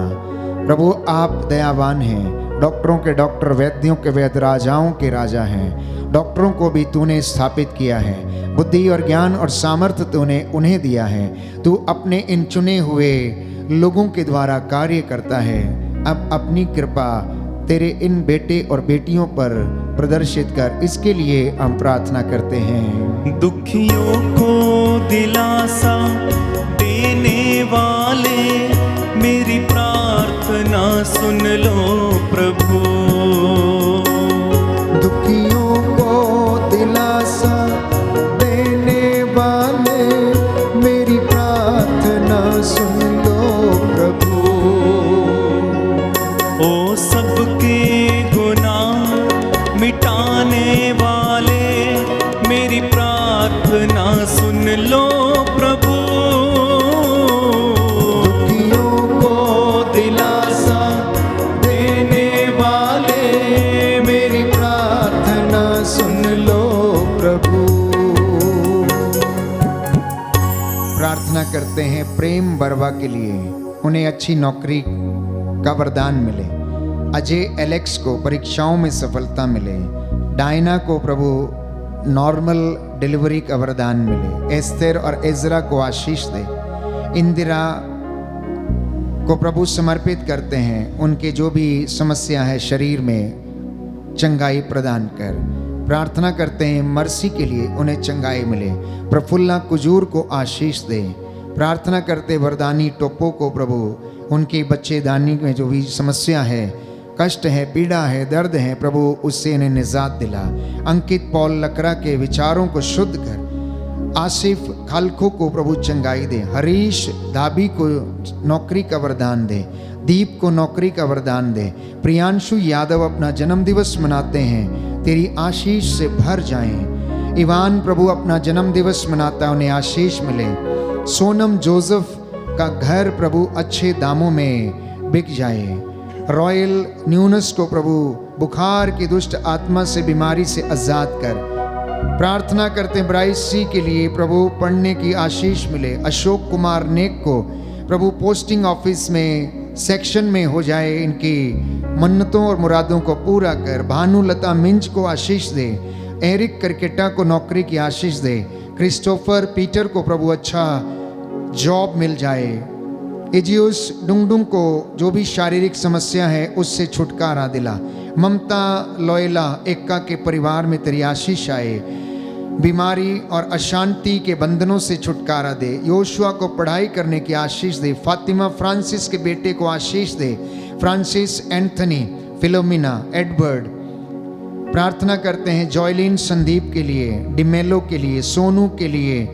प्रभु आप दयावान हैं, डॉक्टरों के डॉक्टर, वैद्यों के वैद्य, राजाओं के राजा हैं। डॉक्टरों को भी तूने स्थापित किया है, बुद्धि और ज्ञान और सामर्थ्य तूने उन्हें दिया है। तू अपने इन चुने हुए लोगों के द्वारा कार्य करता है। अब अपनी कृपा तेरे इन बेटे और बेटियों पर प्रदर्शित कर, इसके लिए हम प्रार्थना करते हैं। दुखियों को दिलासा देने वाले, मेरी प्रार्थना सुन लो प्रभु। दुखियों को दिलासा देने वाले, मेरी प्रार्थना सुन लो प्रभु। ओ सबके गुनाह मिटाने वाले, मेरी प्रार्थना सुन लो प्रभु। दुखियों को दिलासा देने वाले, मेरी प्रार्थना सुन लो प्रभु। प्रार्थना करते हैं प्रेम बरवा के लिए, उन्हें अच्छी नौकरी का वरदान मिले। अजय एलेक्स को परीक्षाओं में सफलता मिले। डायना को प्रभु नॉर्मल डिलीवरी का वरदान मिले। एस्तेर और एजरा को आशीष दे। इंदिरा को प्रभु समर्पित करते हैं। उनके जो भी समस्या है शरीर में, चंगाई प्रदान कर। प्रार्थना करते हैं मर्सी के लिए, उन्हें चंगाई मिले। प्रफुल्ला कुजूर को आशीष दे। प्रार्थना करते वरदानी टोपो को प्रभु, उनके बच्चेदानी में जो भी समस्या है, कष्ट है, पीड़ा है, दर्द है, प्रभु उससे इन्हें निजात दिला। अंकित पॉल लकड़ा के विचारों को शुद्ध कर। आसिफ खालखो को प्रभु चंगाई दे। हरीश धाबी को नौकरी का वरदान दे। दीप को नौकरी का वरदान दे। प्रियांशु यादव अपना जन्म दिवस मनाते हैं, तेरी आशीष से भर जाएं। इवान प्रभु अपना जन्म दिवस मनाता है, उन्हें आशीष मिले। सोनम जोसेफ का घर प्रभु अच्छे दामों में बिक जाए। रॉयल न्यूनस को प्रभु बुखार की दुष्ट आत्मा से, बीमारी से आजाद कर। प्रार्थना करते हैं ब्राइस सी के लिए, प्रभु पढ़ने की आशीष मिले। अशोक कुमार नेक को प्रभु पोस्टिंग ऑफिस में सेक्शन में हो जाए, इनकी मन्नतों और मुरादों को पूरा कर। भानुलता मिंज को आशीष दे। एरिक करकेटा को नौकरी की आशीष दे। क्रिस्टोफर पीटर को प्रभु अच्छा जॉब मिल जाए। एजियोस डुंगडुंग को जो भी शारीरिक समस्या है उससे छुटकारा दिला। ममता लोयला एक्का के परिवार में तेरी आशीष आए। बीमारी और अशांति के बंधनों से छुटकारा दे। योशुआ को पढ़ाई करने की आशीष दे। फातिमा फ्रांसिस के बेटे को आशीष दे। Francis Anthony, Philomena, Edward. प्रार्थना करते हैं जॉयलिन संदीप के लिए, डिमेलो के लिए, सोनू के लिए,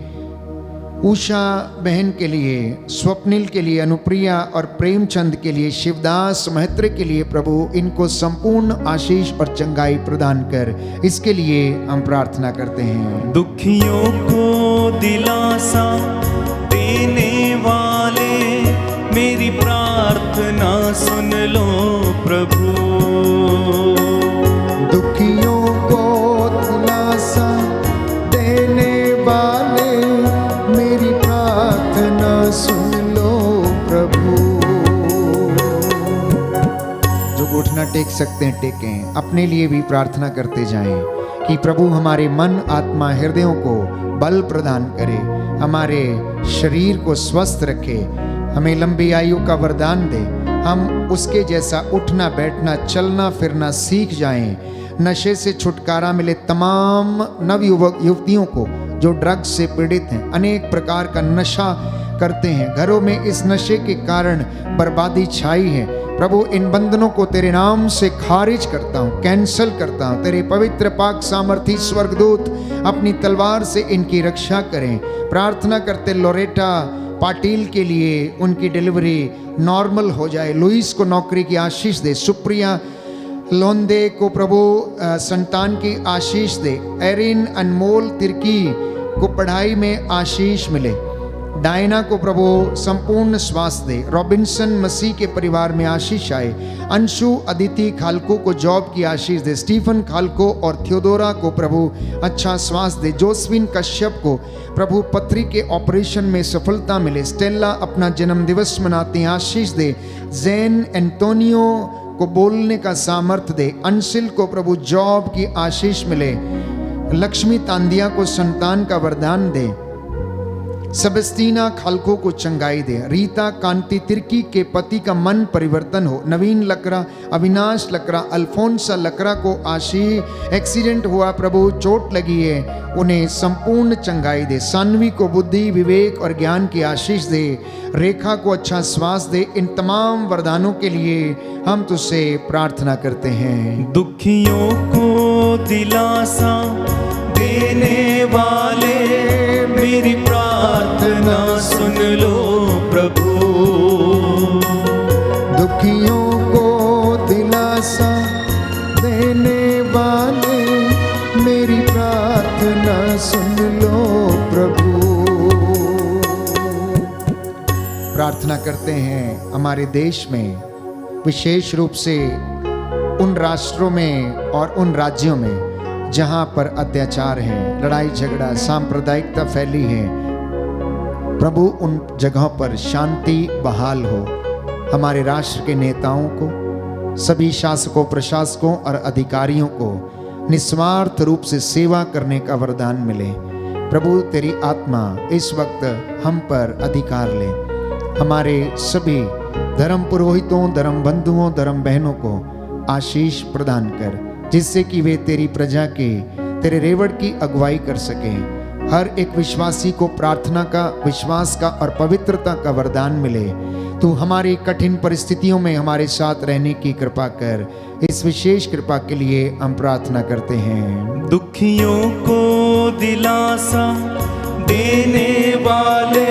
उषा बहन के लिए, स्वप्निल के लिए, अनुप्रिया और प्रेमचंद के लिए, शिवदास महत्र के लिए प्रभु इनको संपूर्ण आशीष और चंगाई प्रदान कर। इसके लिए हम प्रार्थना करते हैं। दुखियों को दिलासा देने वाले, मेरी प्रार्थना सुन लो प्रभु। दुखियों को दिलासा देने वाले, मेरी प्रार्थना सुन लो प्रभु। जो घुटना टेक सकते हैं टेकें। अपने लिए भी प्रार्थना करते जाएं कि प्रभु हमारे मन, आत्मा, हृदयों को बल प्रदान करे, हमारे शरीर को स्वस्थ रखे, हमें लंबी आयु का वरदान दे। हम उसके जैसा उठना, बैठना, चलना फिरना सीख जाएं। नशे से छुटकारा मिले तमाम नव युवक युवतियों को जो ड्रग्स से पीड़ित हैं, अनेक प्रकार का नशा करते हैं, घरों में इस नशे के कारण बर्बादी छाई है। प्रभु इन बंधनों को तेरे नाम से खारिज करता हूँ, कैंसल करता हूँ। तेरे पवित्र पाक सामर्थी स्वर्गदूत अपनी तलवार से इनकी रक्षा करें। प्रार्थना करते लोरेटा पाटिल के लिए, उनकी डिलीवरी नॉर्मल हो जाए। लुइस को नौकरी की आशीष दे। सुप्रिया लोंदे को प्रभु संतान की आशीष दे। एरिन अनमोल तिर्की को पढ़ाई में आशीष मिले। डायना को प्रभु संपूर्ण स्वास्थ्य दे। रॉबिन्सन मसीह के परिवार में आशीष आए। अंशु अदिति खालको को जॉब की आशीष दे। स्टीफन खालको और थियोडोरा को प्रभु अच्छा स्वास्थ्य दे। जोस्विन कश्यप को प्रभु पथरी के ऑपरेशन में सफलता मिले। स्टेला अपना जन्म दिवस मनाते हैं, आशीष दे। जैन एंटोनियो को बोलने का सामर्थ्य दे। अंशिल को प्रभु जॉब की आशीष मिले। लक्ष्मी तांदिया को संतान का वरदान दे। सेबेस्टीना खालको को चंगाई दे। रीता कांति तिर्की के पति का मन परिवर्तन हो। नवीन लकड़ा, अविनाश लकड़ा, अल्फोंसा लकड़ा को आशीष। एक्सीडेंट हुआ प्रभु, चोट लगी है, उन्हें संपूर्ण चंगाई दे। सान्वी को बुद्धि, विवेक और ज्ञान की आशीष दे। रेखा को अच्छा स्वास्थ्य दे। इन तमाम वरदानों के लिए हम तुझसे प्रार्थना करते हैं। दुखियों को दिलासा देने वाले, मेरी प्रार्थना सुन लो प्रभु। दुखियों को दिलासा देने वाले, मेरी प्रार्थना सुन लो प्रभु। प्रार्थना करते हैं हमारे देश में, विशेष रूप से उन राष्ट्रों में और उन राज्यों में जहां पर अत्याचार है, लड़ाई झगड़ा, सांप्रदायिकता फैली है। प्रभु उन जगहों पर शांति बहाल हो। हमारे राष्ट्र के नेताओं को, सभी शासकों, प्रशासकों और अधिकारियों को निस्वार्थ रूप से सेवा करने का वरदान मिले। प्रभु तेरी आत्मा इस वक्त हम पर अधिकार ले। हमारे सभी धर्म पुरोहितों, धर्म बंधुओं, धर्म बहनों को आशीष प्रदान कर, जिससे कि वे तेरी प्रजा के तेरे रेवड़ की अगुवाई कर सकें। हर एक विश्वासी को प्रार्थना का, विश्वास का और पवित्रता का वरदान मिले। तू हमारी कठिन परिस्थितियों में हमारे साथ रहने की कृपा कर। इस विशेष कृपा के लिए हम प्रार्थना करते हैं। दुखियों को दिलासा देने वाले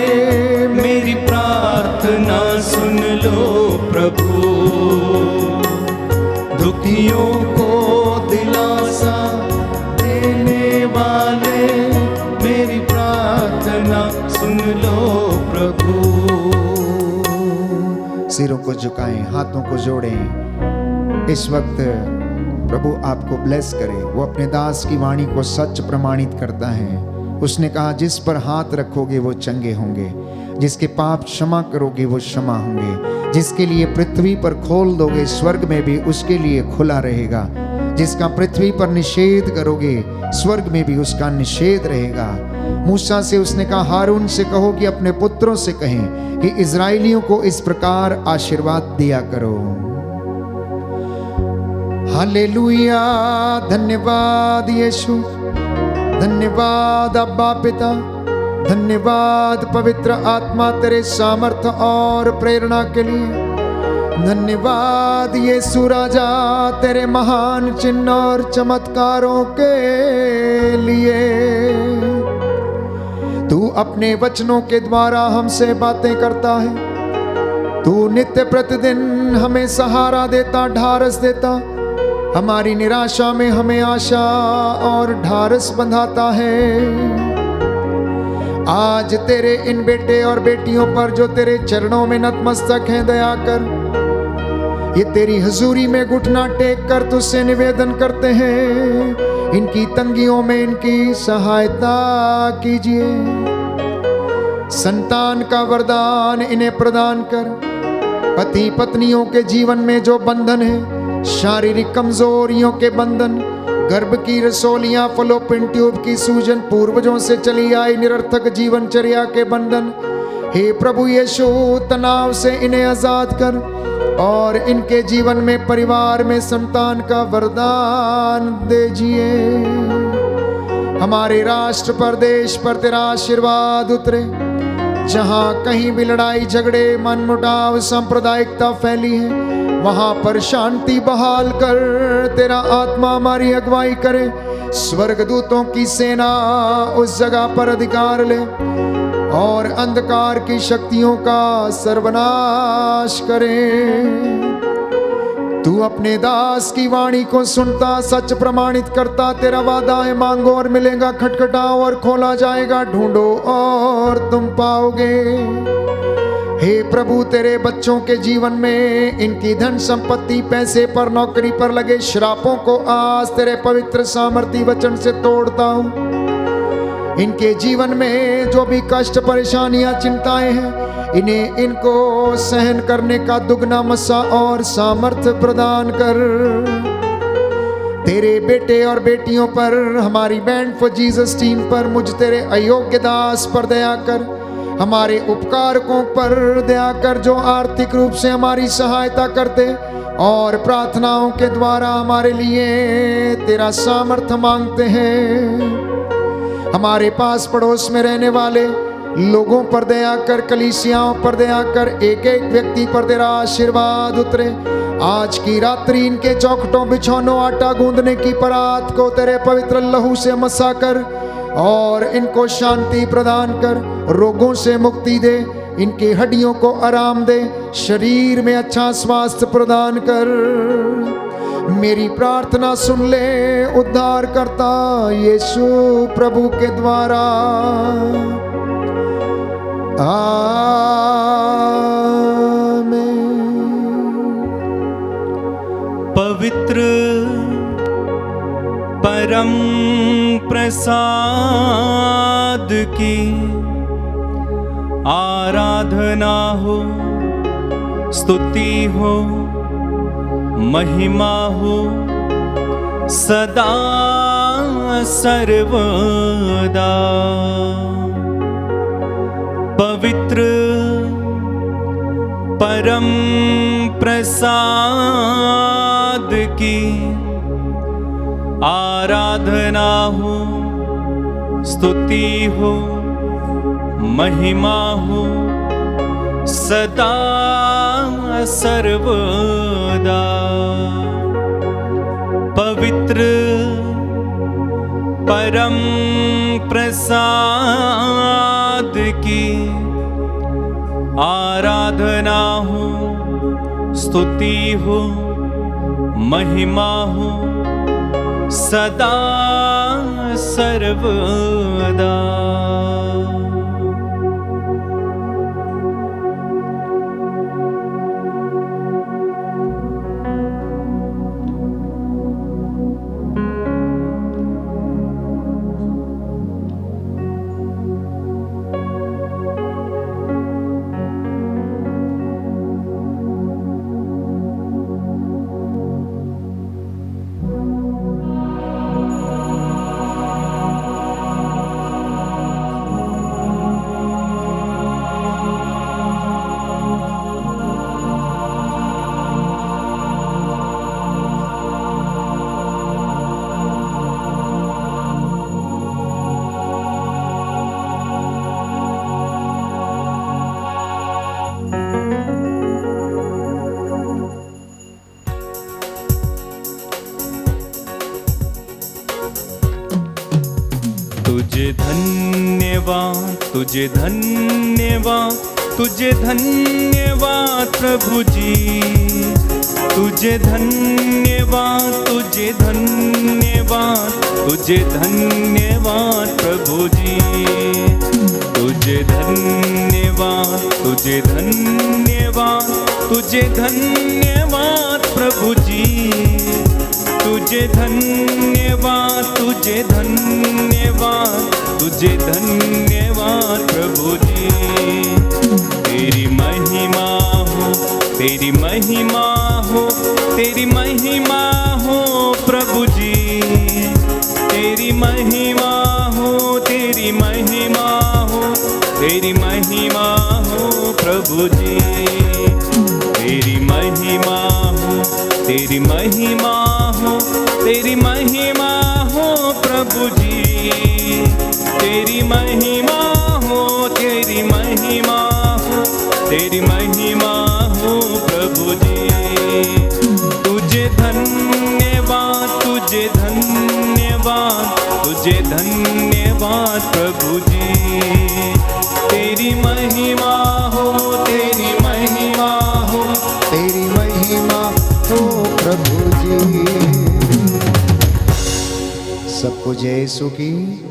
मेरी प्रार्थना सुन लो प्रभु। दुखियों को दिलासा देने वाले मेरी प्रार्थना सुन लो प्रभु। सिरों को झुकाएं, हाथों को जोड़ें। इस वक्त प्रभु आपको ब्लेस करे। वो अपने दास की वाणी को सच प्रमाणित करता है। उसने कहा, जिस पर हाथ रखोगे वो चंगे होंगे, जिसके पाप क्षमा करोगे वो क्षमा होंगे, जिसके लिए पृथ्वी पर खोल दोगे स्वर्ग में भी उसके लिए खुला रहेगा, जिसका पृथ्वी पर निषेध करोगे स्वर्ग में भी उसका निषेध रहेगा। मूसा से उसने कहा, हारून से कहो कि अपने पुत्रों से कहें कि इजराइलियों को इस प्रकार आशीर्वाद दिया करो। हालेलुया, धन्यवाद यीशु, धन्यवाद अब्बा पिता, धन्यवाद पवित्र आत्मा तेरे सामर्थ्य और प्रेरणा के लिए। धन्यवाद यीशु राजा तेरे महान चिन्ह और चमत्कारों के लिए। तू अपने वचनों के द्वारा हमसे बातें करता है। तू नित्य प्रतिदिन हमें सहारा देता, ढारस देता। हमारी निराशा में हमें आशा और ढारस बंधाता है। आज तेरे इन बेटे और बेटियों पर जो तेरे चरणों में नतमस्तक हैं, दया कर। ये तेरी हजूरी में घुटना टेक कर तुझसे निवेदन करते हैं, इनकी तंगियों में इनकी सहायता कीजिए। संतान का वरदान इन्हें प्रदान कर। पति पत्नियों के जीवन में जो बंधन है, शारीरिक कमजोरियों के बंधन, गर्भ की रसोलियां, फलोपिन ट्यूब की सूजन, पूर्वजों से चली आई निरर्थक जीवनचर्या के बंधन, हे प्रभु यीशु तनाव से इन्हें आजाद कर और इनके जीवन में, परिवार में संतान का वरदान दीजिए। हमारे राष्ट्र पर, देश पर तेरा आशीर्वाद उतरे। जहां कहीं भी लड़ाई झगड़े, मनमुटाव, सांप्रदायिकता फैली है, वहां पर शांति बहाल कर। तेरा आत्मा हमारी अगुवाई करे। स्वर्गदूतों की सेना उस जगह पर अधिकार ले और अंधकार की शक्तियों का सर्वनाश करे। तू अपने दास की वाणी को सुनता, सच प्रमाणित करता। तेरा वादा है, मांगो और मिलेगा, खटखटाओ और खोला जाएगा, ढूंढो और तुम पाओगे। हे प्रभु, तेरे बच्चों के जीवन में इनकी धन संपत्ति, पैसे पर, नौकरी पर लगे श्रापों को आज तेरे पवित्र सामर्थी वचन से तोड़ता हूं। इनके जीवन में जो भी कष्ट, परेशानियां, चिंताएं हैं, इनको सहन करने का दुगना मसा और सामर्थ्य प्रदान कर। तेरे बेटे और बेटियों पर, हमारी बैंड फॉर जीसस टीम पर, मुझ तेरे अयोग्य दास पर दया कर। हमारे उपकारकों पर दया कर जो आर्थिक रूप से हमारी सहायता करते और प्रार्थनाओं के द्वारा हमारे लिए तेरा सामर्थ्य मांगते हैं। हमारे पास पड़ोस में रहने वाले लोगों पर दया कर, कलीसियाओं पर दया कर। एक एक व्यक्ति पर तेरा आशीर्वाद उतरे। आज की रात्रि इनके चौखटों, बिछौनों, आटा गूंदने की परात को तेरे पवित्र लहू से मसा कर और इनको शांति प्रदान कर। रोगों से मुक्ति दे, इनकी हड्डियों को आराम दे, शरीर में अच्छा स्वास्थ्य प्रदान कर। मेरी प्रार्थना सुन ले उद्धार करता यीशु प्रभु के द्वारा। आमीन। पवित्र परम प्रसाद की आराधना हो, स्तुति हो, महिमा हो सदा सर्वदा। पवित्र परम प्रसाद की आराधना हो, स्तुति हो, महिमा हो सदा सर्वदा। पवित्र परम प्रसाद की आराधना हो, स्तुति हो, महिमा हो सदा सर्वदा। तुझे धन्यवाद, तुझे धन्यवाद, तुझे धन्यवाद प्रभु जी। तुझे धन्यवाद, तुझे धन्यवाद, तुझे धन्यवाद प्रभु जी। तुझे धन्यवाद, तुझे धन्यवाद, तुझे धन्यवाद प्रभु जी। तुझे धन्यवाद, तुझे धन्यवाद, तुझे धन्यवाद प्रभु जी। तेरी महिमा हो, तेरी महिमा हो, तेरी महिमा हो प्रभु जी। तेरी महिमा हो, तेरी महिमा हो, तेरी महिमा हो प्रभु जी। तेरी महिमा हो, तेरी महिमा हो, तेरी महिमा हो प्रभु जी। तेरी महिमा हो, तेरी महिमा हो, तेरी महिमा हो प्रभु जी। तुझे धन्यवाद, तुझे धन्यवाद, तुझे धन्यवाद प्रभु जी। तेरी महिमा हो, तेरी महिमा हो, तेरी महिमा हो प्रभु जी। सबको जय यीशु की।